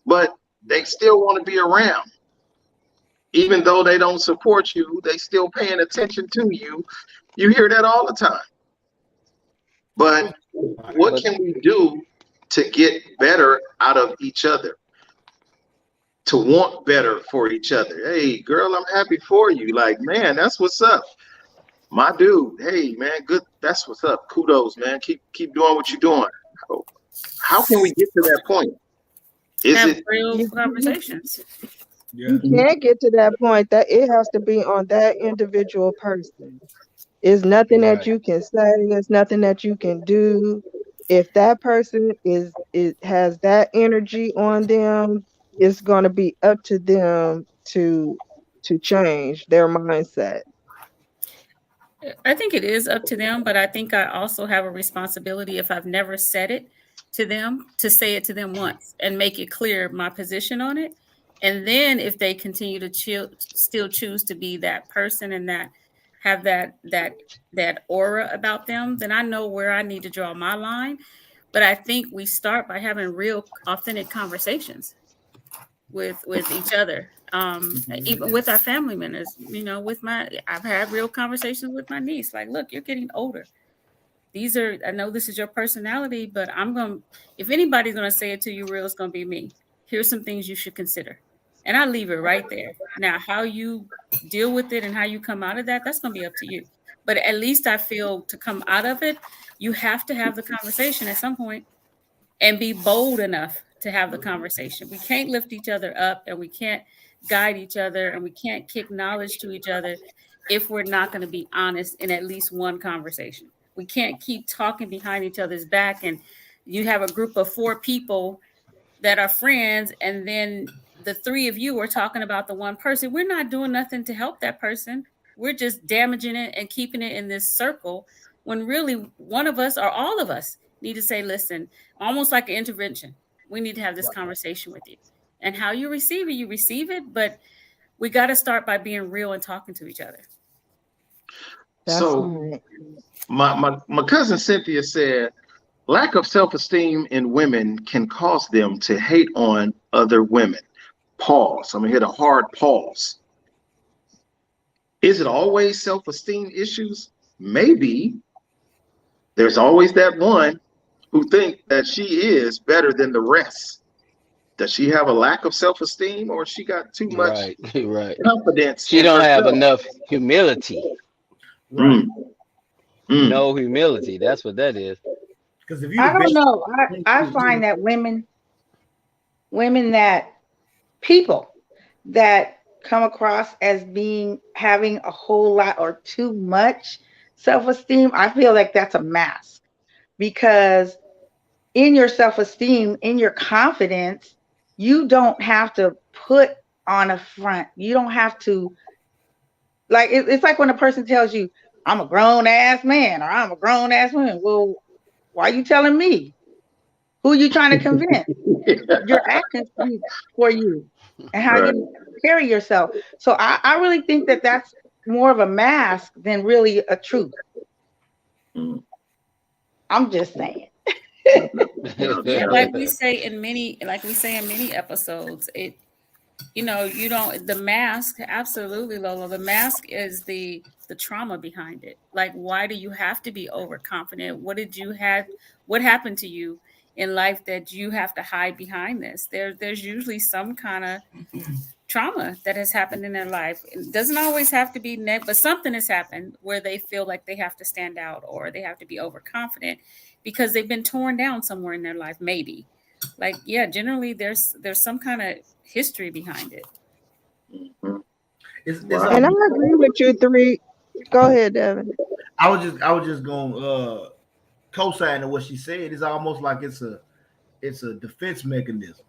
but they still want to be around. Even though they don't support you, they still paying attention to you. You hear that all the time. But what But can we do to get better out of each other? To want better for each other. Hey, girl, I'm happy for you. Like, man, that's what's up. My dude, hey, man, good. That's what's up. Kudos, man. Keep doing what you're doing. How can we get to that point? Have real conversations. You can't get to that point. That it has to be on that individual person. It's nothing that you can say. It's nothing that you can do. If that person has that energy on them, it's going to be up to them to change their mindset. I think it is up to them, but I think I also have a responsibility if I've never said it to them to say it to them once and make it clear my position on it. And then if they continue to still choose to be that person and that have that aura about them, then I know where I need to draw my line. But I think we start by having real authentic conversations with each other, even with our family members. I've had real conversations with my niece, like, look, you're getting older. I know this is your personality, but if anybody's gonna say it to you real, it's gonna be me. Here's some things you should consider, and I leave it right there. Now, how you deal with it and how you come out of that's gonna be up to you. But at least I feel to come out of it, you have to have the conversation at some point and be bold enough to have the conversation. We can't lift each other up, and we can't guide each other, and we can't kick knowledge to each other if we're not going to be honest in at least one conversation. We can't keep talking behind each other's back, and you have a group of 4 people that are friends, and then the 3 of you are talking about the one person. We're not doing nothing to help that person. We're just damaging it and keeping it in this circle when really one of us or all of us need to say, listen, almost like an intervention. We need to have this conversation with you. And how you receive it, but we got to start by being real and talking to each other. So my cousin Cynthia said, lack of self-esteem in women can cause them to hate on other women. Pause. I'm gonna hit a hard pause. Is it always self-esteem issues? Maybe. There's always that one who think that she is better than the rest. Does she have a lack of self-esteem, or she got too much confidence? She don't have enough humility. Right. No humility. That's what that is. Because I don't know. I find that people that come across as having a whole lot or too much self-esteem, I feel like that's a mask, because in your self-esteem, in your confidence, you don't have to put on a front. You don't have to, like, it's like when a person tells you, I'm a grown ass man or I'm a grown ass woman. Well, why are you telling me? Who are you trying to convince? Your actions speak for you and how you carry yourself. So I really think that that's more of a mask than really a truth. I'm just saying. Like we say in many episodes, the mask, absolutely, Lola. The mask is the trauma behind it. Like, why do you have to be overconfident? What happened to you in life that you have to hide behind this? There's usually some kind of trauma that has happened in their life. It doesn't always have to be but something has happened where they feel like they have to stand out or they have to be overconfident because they've been torn down somewhere in their life, maybe. Like, yeah, generally there's some kind of history behind it. And I agree with you 3. Go ahead, Devin. I was just going co-sign to what she said. It's almost like it's a defense mechanism.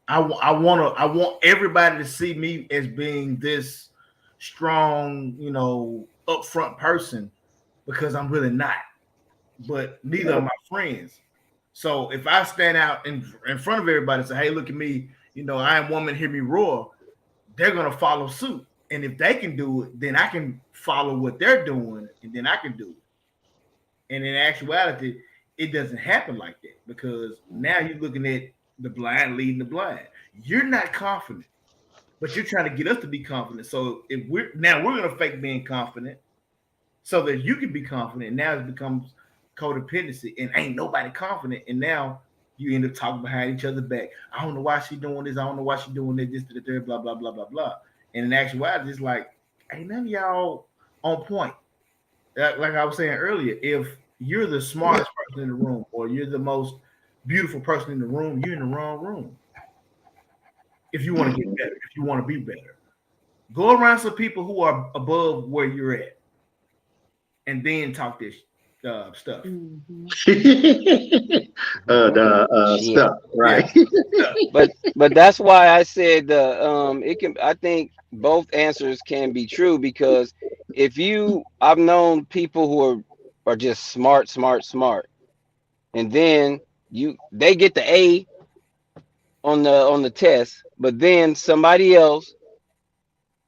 I want everybody to see me as being this strong, upfront person, because I'm really not. But neither are my friends. So if I stand out in front of everybody and say, "Hey, look at me," I am woman, hear me roar, they're gonna follow suit. And if they can do it, then I can follow what they're doing, and then I can do it. And in actuality, it doesn't happen like that, because now you're looking at the blind leading the blind. You're not confident, but you're trying to get us to be confident. So if we're gonna fake being confident so that you can be confident. Now it becomes codependency, and ain't nobody confident. And now you end up talking behind each other back. I don't know why she doing this. I don't know why she doing this, to the third, blah, blah, blah, blah, blah. And in actuality, it's like, ain't none of y'all on point. Like I was saying earlier, if you're the smartest person in the room, or you're the most beautiful person in the room, you're in the wrong room. If you want to get better, if you want to be better, go around some people who are above where you're at, and then talk this stuff. Stuff, right? But that's why I said I think both answers can be true, because I've known people who are just smart, and then they get the A on the test, but then somebody else,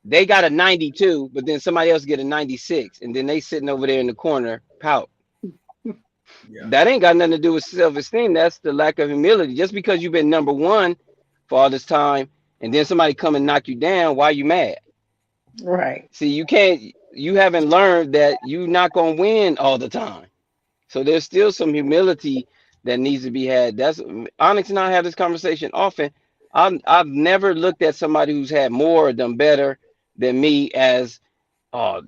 they got a 92, but then somebody else get a 96, and then they sitting over there in the corner pout. Yeah. That ain't got nothing to do with self-esteem. That's the lack of humility. Just because you've been number one for all this time, and then somebody come and knock you down, why are you mad? Right. See, you haven't learned that you're not gonna win all the time. So there's still some humility that needs to be had. That's Onyx and I have this conversation often. I've never looked at somebody who's had more or done better than me as, fuck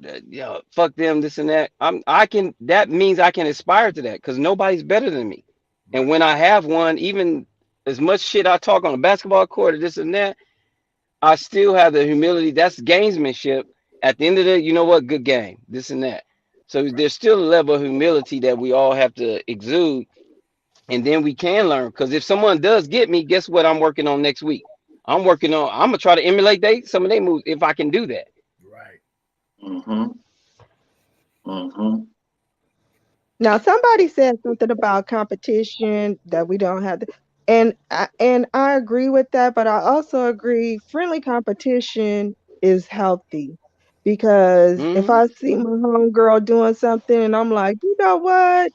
them, this and that. That means I can aspire to that, because nobody's better than me. And when I have one, even as much shit I talk on a basketball court or this and that, I still have the humility. That's gamesmanship. At the end of the day, you know what? Good game, this and that. So there's still a level of humility that we all have to exude. And then we can learn, because if someone does get me, guess what I'm working on next week? I'm going to try to emulate some of their moves if I can do that. Right. Now, somebody said something about competition, that we don't have to, and I agree with that, but I also agree friendly competition is healthy, because if I see my homegirl doing something and I'm like, you know what?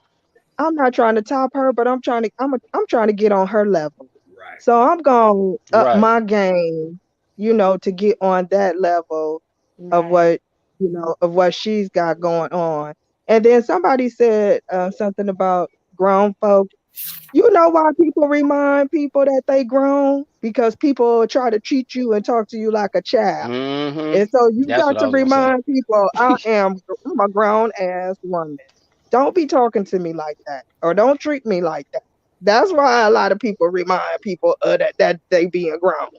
I'm not trying to top her, but I'm trying to get on her level. Right. So I'm going to up my game, to get on that level of what she's got going on. And then somebody said something about grown folks. You know why people remind people that they grown? Because people try to treat you and talk to you like a child. And so you got to remind people, I'm a grown ass woman. Don't be talking to me like that, or don't treat me like that. That's why a lot of people remind people that they being grown.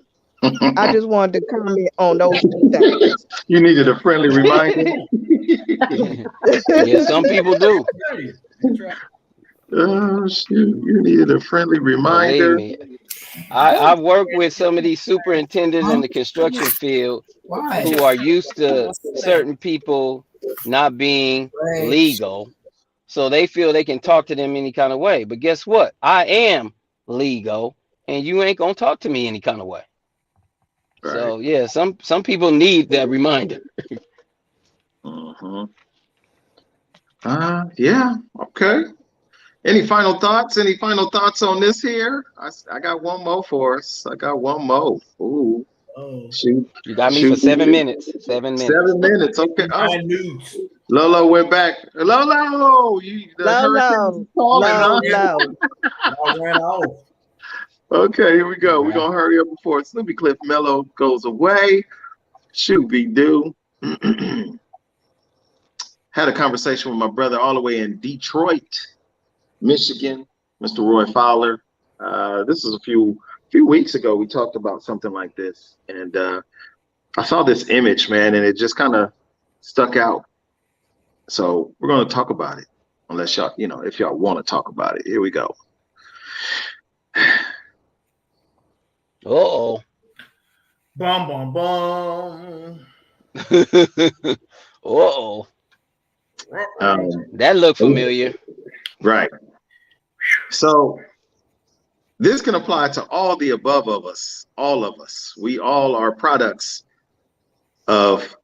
I just wanted to comment on those two things. You needed a friendly reminder. Yeah, some people do. Oh shoot! You needed a friendly reminder. Believe me, I've worked with some of these superintendents in the construction field who are used to certain people not being legal. So they feel they can talk to them any kind of way. But guess what? I am legal, and you ain't going to talk to me any kind of way. Right. So, yeah, some people need that reminder. Yeah, okay. Any final thoughts? Any final thoughts on this here? I got one more for us. Ooh. Oh, shoot. You got me for 7 minutes. 7 minutes. 7 minutes. Okay. Lolo went back. Lolo, Okay, here we go. We're gonna hurry up before Snoopy Cliff Mello goes away. Shoot, be due. Had a conversation with my brother all the way in Detroit, Michigan, Mr. Roy Fowler. This is a few weeks ago. We talked about something like this, and I saw this image, man, and it just kind of stuck out. So we're going to talk about it, unless y'all, if y'all want to talk about it. Here we go. Uh-oh. Bum, bum, bum. Uh-oh. That looked familiar. Right. So this can apply to all the above of us, all of us. We all are products of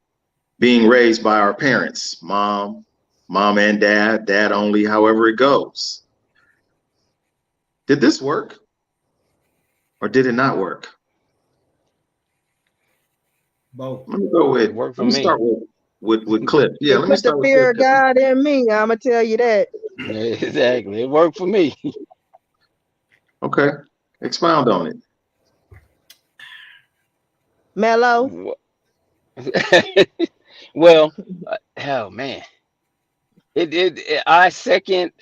being raised by our parents, mom and dad only, however it goes. Did this work or did it not work? Both. Let me go with, Work for let me me. start with Cliff. Yeah, let me Put start the with fear of Cliff. God in me. I'm gonna tell you that. Exactly. It worked for me. Okay. Expound on it. Mellow. Well, oh man. I second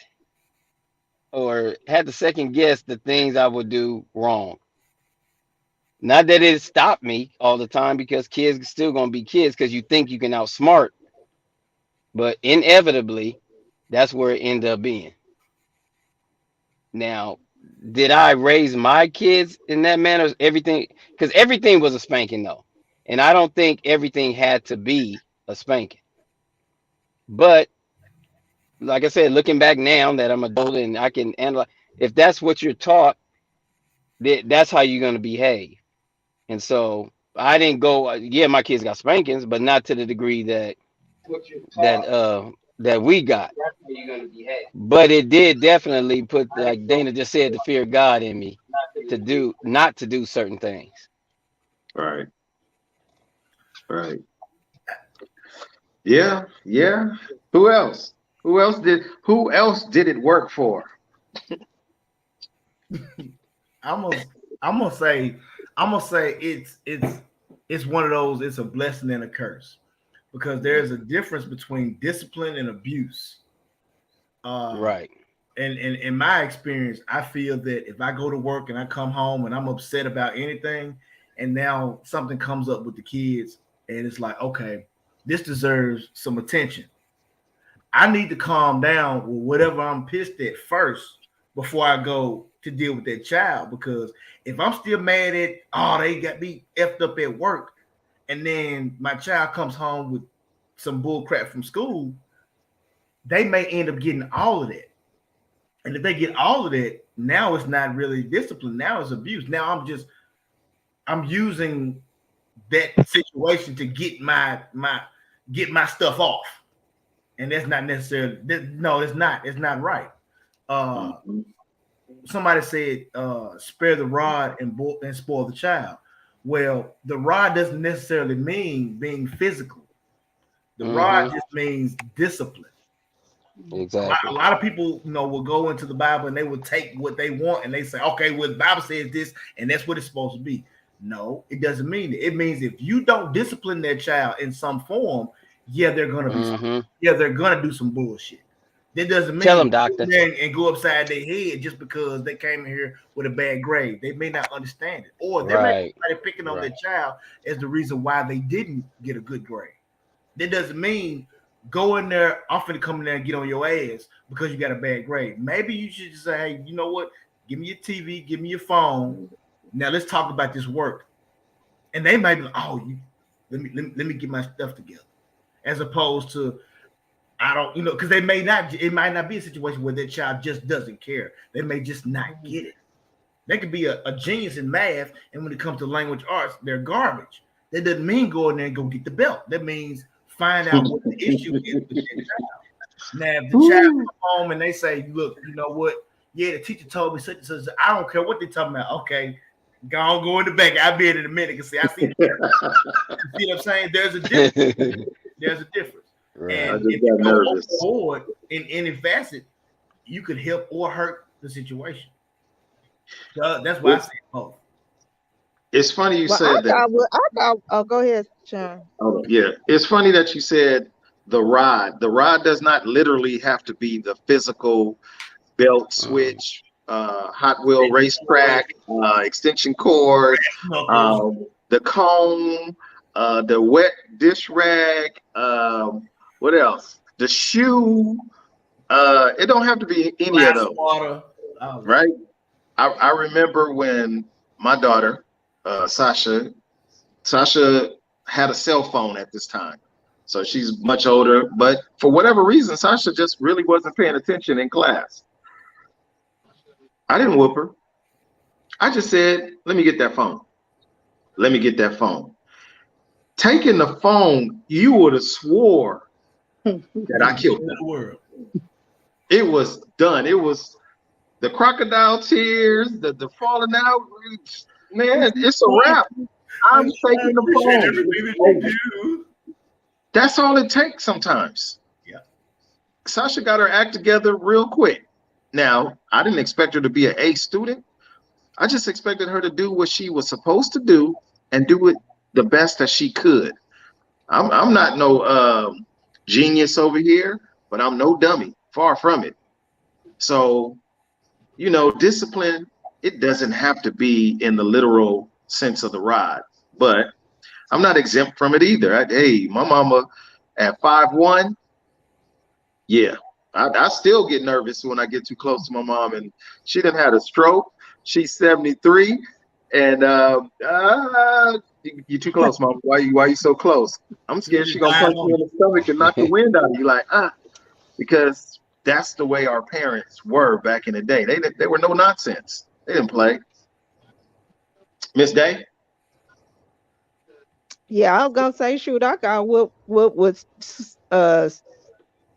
or had to second guess the things I would do wrong. Not that it stopped me all the time, because kids are still gonna be kids, because you think you can outsmart, but inevitably that's where it ended up being. Now, did I raise my kids in that manner? Everything, because everything was a spanking though. And I don't think everything had to be a spanking. But like I said, looking back now that I'm adult and I can analyze, if that's what you're taught, that's how you're going to behave. And so I didn't go, yeah, my kids got spankings, but not to the degree that we got. But it did definitely put, like Dana just said, the fear of God in me not to do certain things. Right. Right. Yeah. Who else? Who else did it work for? I'm gonna say it's one of those. It's a blessing and a curse, because there's a difference between discipline and abuse. Right. And in my experience, I feel that if I go to work and I come home and I'm upset about anything, and now something comes up with the kids, and it's like, okay, this deserves some attention. I need to calm down with whatever I'm pissed at first before I go to deal with that child. Because if I'm still mad at, oh, they got me effed up at work, and then my child comes home with some bull crap from school, they may end up getting all of that. And if they get all of that, now it's not really discipline. Now it's abuse. Now I'm using that situation to get my stuff off. And that's not necessarily, no, it's not right. Somebody said, spare the rod and spoil the child. Well, the rod doesn't necessarily mean being physical. The rod just means discipline. Exactly. A lot of people, will go into the Bible and they will take what they want and they say, okay, well, the Bible says this and that's what it's supposed to be. No, it doesn't mean it. It means if you don't discipline that child in some form, they're gonna they're gonna do some bullshit. That doesn't mean tell them, doctor, and go upside their head just because they came here with a bad grade. They may not understand it, or they may be picking on their child as the reason why they didn't get a good grade. That doesn't mean go in there, I'm finna come in there and get on your ass because you got a bad grade. Maybe you should just say, hey, you know what? Give me your TV, give me your phone. Now let's talk about this work. And they might be like, oh, let me get my stuff together. As opposed to, I don't, because it might not be a situation where that child just doesn't care. They may just not get it. They could be a genius in math, and when it comes to language arts, they're garbage. That doesn't mean go in there and go get the belt. That means find out what the issue is with that child. Now, if the child comes home and they say, look, you know what? Yeah, the teacher told me such and such. I don't care what they're talking about. Okay, go in the back. I'll be in a minute and say, I see. You see what I'm saying? There's a difference. There's a difference. Right. And if you go overboard in any facet, you could help or hurt the situation. That's why I say both. It's funny you said that. Go ahead, Sean. Oh, yeah. It's funny that you said the rod. The rod does not literally have to be the physical belt switch, Hot Wheel racetrack, extension cord, the comb, the wet dish rag. What else? the shoe. It don't have to be any of those, water. right? I remember when my daughter, Sasha had a cell phone at this time. So she's much older, but for whatever reason, Sasha just really wasn't paying attention in class. I didn't whoop her. I just said, let me get that phone. Let me get that phone. Taking the phone, you would have swore that I killed her. It was done. It was the crocodile tears, the falling out. Man, it's a wrap. I'm taking the phone. That's all it takes sometimes. Yeah. Sasha got her act together real quick. Now, I didn't expect her to be an A student. I just expected her to do what she was supposed to do and do it the best that she could. I'm not no genius over here, but I'm no dummy. Far from it. So, you know, discipline, it doesn't have to be in the literal sense of the rod, but I'm not exempt from it either. Hey, my mama at 5'1", yeah, I still get nervous when I get too close to my mom, and she done had a stroke. She's 73, and you too close, mom. Why you so close? I'm scared she gonna punch me in the stomach and knock the wind out of you. Like, because that's the way our parents were back in the day. They were no nonsense. They didn't play. Miss Day? Yeah, I was gonna say, shoot, I got whooped with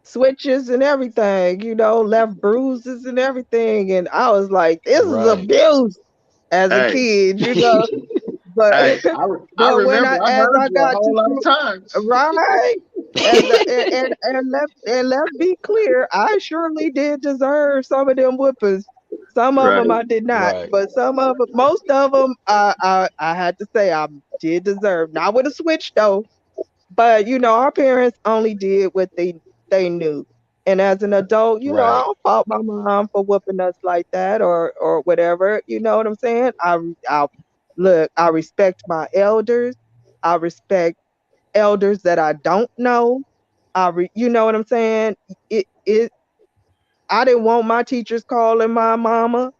switches and everything, you know, left bruises and everything, and I was like, this is abuse as a kid, you know. But hey, I but when remember I heard you a whole lot of times. Right, and let's be clear, I surely did deserve some of them whoopings. Some of them I did not, but some of them, most of them, I had to say I did deserve. Not with a switch though, but you know, our parents only did what they knew. And as an adult, you know, I don't fault my mom for whooping us like that or whatever. You know what I'm saying? I look, I respect my elders. I respect elders that I don't know. You know what I'm saying? I didn't want my teachers calling my mama.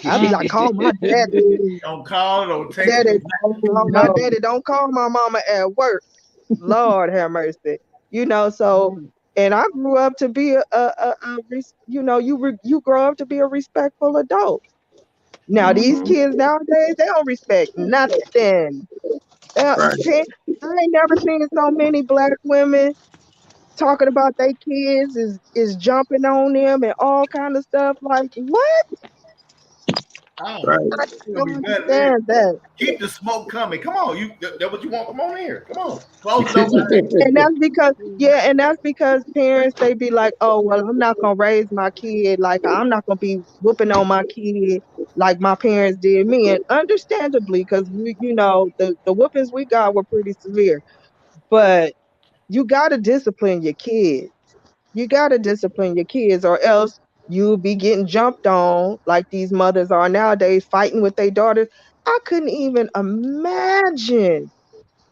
I'd be like, call my daddy. Don't call, don't text. Daddy, my daddy, don't call my mama at work. Lord have mercy. You know, so, and I grew up to be you know, you grow up to be a respectful adult. Now these kids nowadays, they don't respect nothing. I ain't never seen so many black women talking about their kids is jumping on them and all kind of stuff. Like what? Oh, right. I don't understand that. Keep the smoke coming. Come on, that's what you want. Come on here. Come on. Close the door. And that's because parents, they be like, oh well, I'm not gonna raise my kid like I'm not gonna be whooping on my kid like my parents did me. And understandably, because we, you know, the whoopings we got were pretty severe. But you gotta discipline your kids. You gotta discipline your kids, or else you'll be getting jumped on like these mothers are nowadays, fighting with their daughters. I couldn't even imagine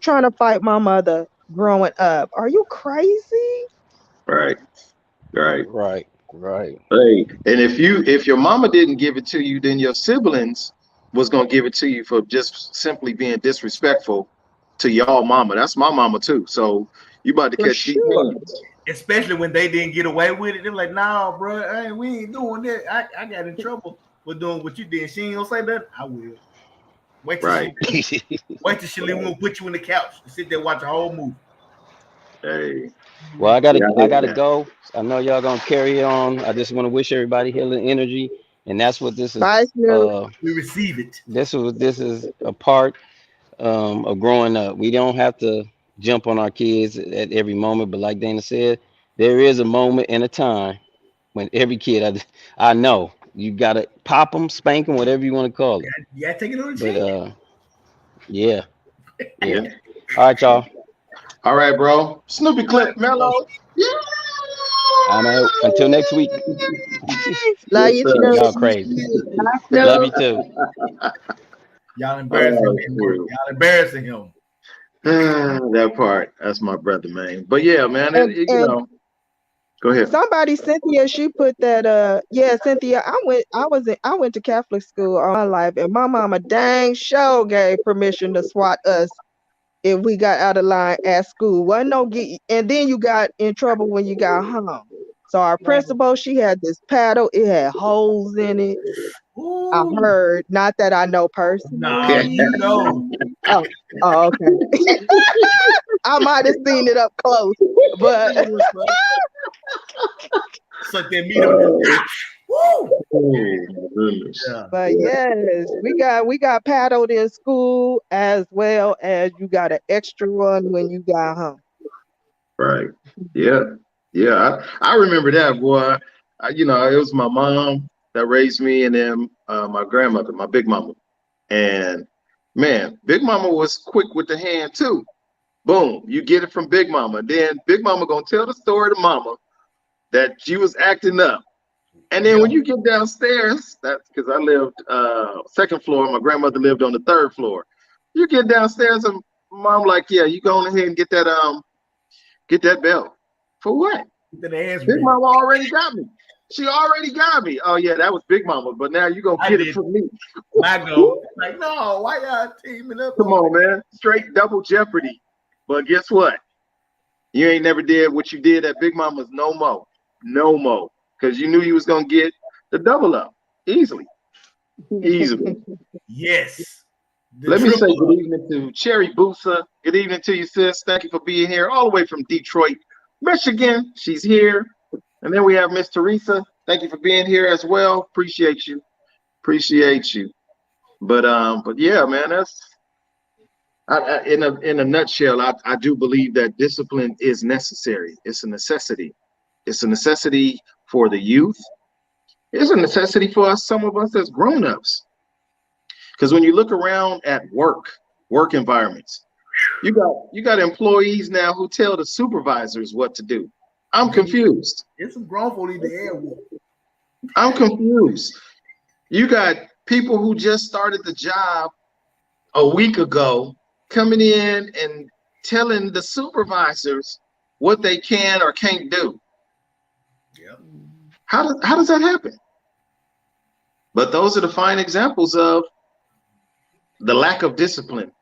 trying to fight my mother growing up. Are you crazy? Right. Hey, and if your mama didn't give it to you, then your siblings was gonna give it to you for just simply being disrespectful to y'all mama. That's my mama too. So you about to catch these hands. Especially when they didn't get away with it. They're like, nah, bro, we ain't doing that. I got in trouble for doing what you did. She ain't gonna say that. I will. Wait till she won't put you in the couch and sit there and watch a whole movie. Hey. Well, I gotta go. I know y'all gonna carry on. I just want to wish everybody healing energy, and that's what this is. We receive it. This is a part of growing up. We don't have to jump on our kids at every moment, but like Dana said, there is a moment and a time when every kid, I know, you gotta pop them, spank them, whatever you want to call it. Yeah, take it on the chin. Yeah. All right, y'all. All right, bro. Snoopy Clip Mellow. Yeah. I'm out. Until next week. Love you too. Y'all crazy. Love you too. Y'all embarrassing him. Y'all embarrassing him. That part. That's my brother, man. But yeah, man, you know. Go ahead. Somebody, Cynthia, she put that yeah, Cynthia, I went to Catholic school all my life, and my mama dang sure gave permission to swat us if we got out of line at school. Wasn't no get, and then you got in trouble when you got home. So our principal, she had this paddle, it had holes in it. I Ooh. heard, not that I know Nah, personally. you know. Oh, okay. I might have seen it up close, but Suck that meat up. Woo! Oh, my goodness. Yeah. but yes, we got paddled in school as well as you got an extra one when you got home. Right. Yeah. Yeah. I remember that, boy. You know, it was my mom that raised me, and then my grandmother, my big mama. And man, Big Mama was quick with the hand too. Boom, you get it from Big Mama. Then Big Mama gonna tell the story to Mama that she was acting up. And then when you get downstairs, that's because I lived second floor. My grandmother lived on the third floor. You get downstairs, and Mom like, yeah, you go on ahead and get that belt. For what? Big Mama already got me. She already got me. Oh yeah, that was Big Mama, but now you gonna get it from me. I go like, no, why y'all teaming up? Come on, man, straight double jeopardy. But guess what? You ain't never did what you did at Big Mama's no more, because you knew you was gonna get the double up easily. Yes. Let me say good evening to Cherry Boosa. Good evening to you, sis. Thank you for being here, all the way from Detroit, Michigan. She's here. And then we have Miss Teresa. Thank you for being here as well. Appreciate you. But yeah, man, that's in a nutshell. I do believe that discipline is necessary. It's a necessity. It's a necessity for the youth. It's a necessity for us, some of us as grown-ups. Because when you look around at work environments, you got employees now who tell the supervisors what to do. I'm confused. It's some grown folk in the air. I'm confused. You got people who just started the job a week ago coming in and telling the supervisors what they can or can't do. Yep. How does that happen? But those are the fine examples of the lack of discipline.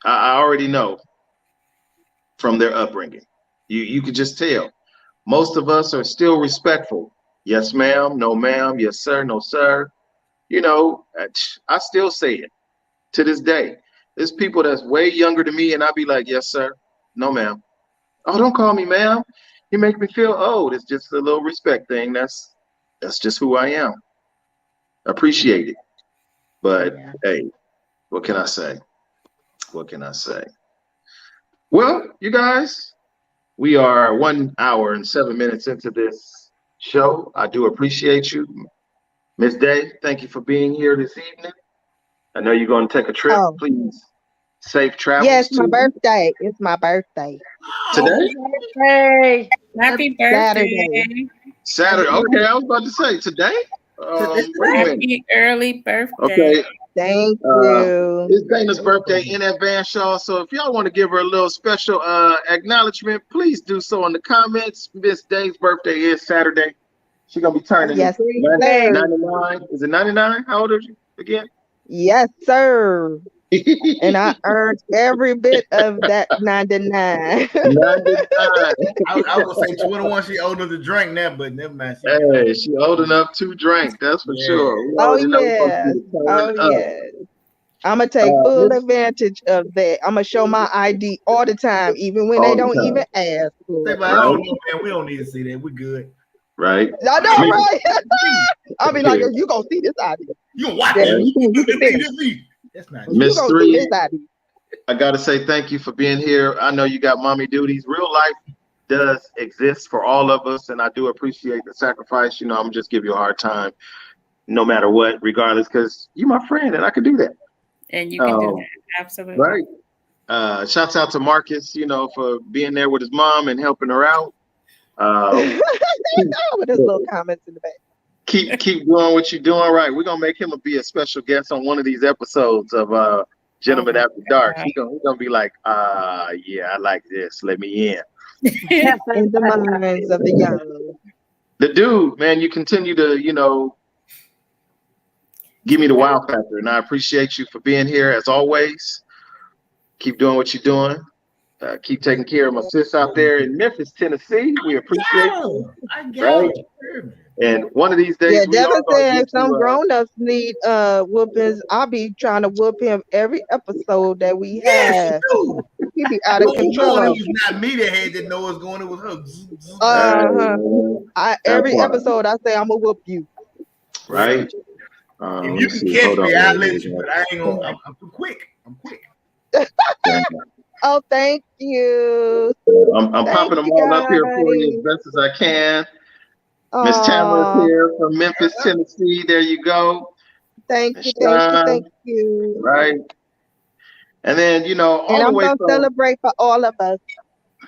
I already know from their upbringing. You could just tell. Most of us are still respectful. Yes, ma'am. No, ma'am. Yes, sir. No, sir. You know, I still say it to this day. There's people that's way younger than me, and I'll be like, yes, sir. No, ma'am. Oh, don't call me ma'am. You make me feel old. It's just a little respect thing. That's just who I am. Appreciate it. But hey, what can I say? Well, you guys, we are 1 hour and 7 minutes into this show. I do appreciate you. Miss Day, thank you for being here this evening. I know you're going to take a trip. Oh. Please, safe travels. Yes, my birthday. It's my birthday. Today? Happy birthday. Saturday. Okay, I was about to say today. Happy early birthday. Okay. Thank you. It's Dana's birthday in advance, y'all. So if y'all want to give her a little special acknowledgement, please do so in the comments. Miss Day's birthday is Saturday. She's gonna be turning 99. Is it 99? How old are you again? Yes, sir. And I earned every bit of that 99. 99. I was gonna say 21. She old enough to drink now, but never mind. She old enough to drink. That's for sure. Oh yeah. I'm gonna take full advantage of that. I'm gonna show my ID all the time, even when they don't even ask for it. I don't know, man. We don't need to see that. We're good. Right. I know, right? I'll be like, you gonna see this ID. You gonna watch it. That's not Miss 3. I gotta say thank you for being here. I know you got mommy duties. Real life does exist for all of us, and I do appreciate the sacrifice. You know, I'm just give you a hard time, no matter what, regardless, because you're my friend, and I could do that. And you can do that, absolutely. Right. Shouts out to Marcus, you know, for being there with his mom and helping her out. With his little comments in the back. Keep doing what you're doing. Right. We're gonna make him be a special guest on one of these episodes of Gentlemen After Dark. He's gonna be like, yeah, I like this. Let me in. in the minds of the young. The dude, man, you continue to, give me the wow factor, and I appreciate you for being here as always. Keep doing what you're doing. Keep taking care of my sis out there in Memphis, Tennessee. We appreciate you. Right? And one of these days, Yeah, we Devin are going to said get some to. grown-ups need whoopings. I'll be trying to whoop him every episode that we have. He be out of control. It was not me that had to know what's going on. It was her. Every episode I say I'm gonna whoop you. Right. If you can catch me, I'll let you. But I ain't gonna. I'm too quick. I'm quick. Oh, thank you. I'm popping them all up here for you as best as I can. Miss Tamara's here from Memphis, Tennessee. There you go. Thank you. Right. And then, all and the I'm way gonna celebrate for all of us.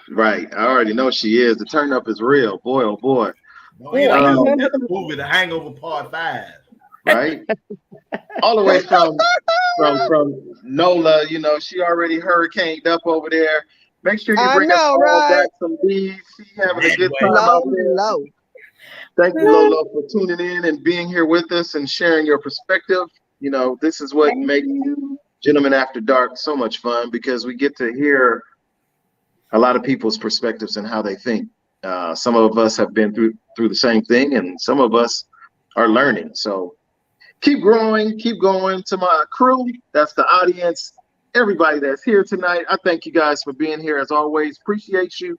Right. I already know she is. The turn up is real. Boy, oh boy. The movie, The Hangover Part 5. Right. All the way from Nola, she already hurricaned up over there. Make sure you bring us all back some bees. She having a good time out there. Thank you, Lolo, for tuning in and being here with us and sharing your perspective. This is what makes Gentlemen After Dark so much fun, because we get to hear a lot of people's perspectives and how they think. Some of us have been through the same thing, and some of us are learning. So keep growing, keep going. To my crew, that's the audience, everybody that's here tonight, I thank you guys for being here as always. Appreciate you.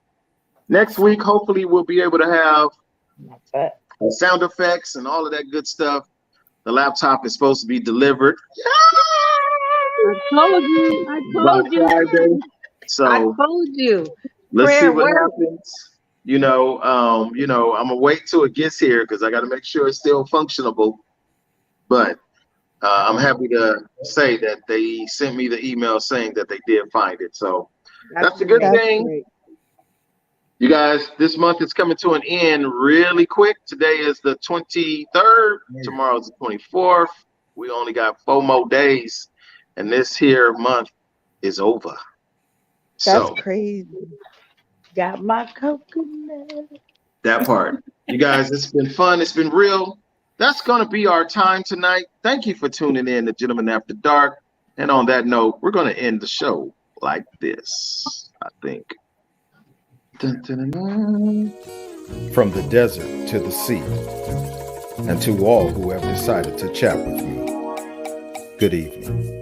Next week, hopefully we'll be able to have sound effects and all of that good stuff. The laptop is supposed to be delivered. I told you. Friday. So I told you. Let's see what happens. I'm gonna wait till it gets here because I got to make sure it's still functionable. But I'm happy to say that they sent me the email saying that they did find it. So that's a good thing. Great. You guys, this month is coming to an end really quick. Today is the 23rd. Tomorrow's the 24th. We only got 4 more days, and this here month is over. That's crazy. Got my coconut. That part. You guys, it's been fun. It's been real. That's going to be our time tonight. Thank you for tuning in to Gentlemen After Dark. And on that note, we're going to end the show like this, I think. Dun, dun, dun, dun. From the desert to the sea, and to all who have decided to chat with me, good evening.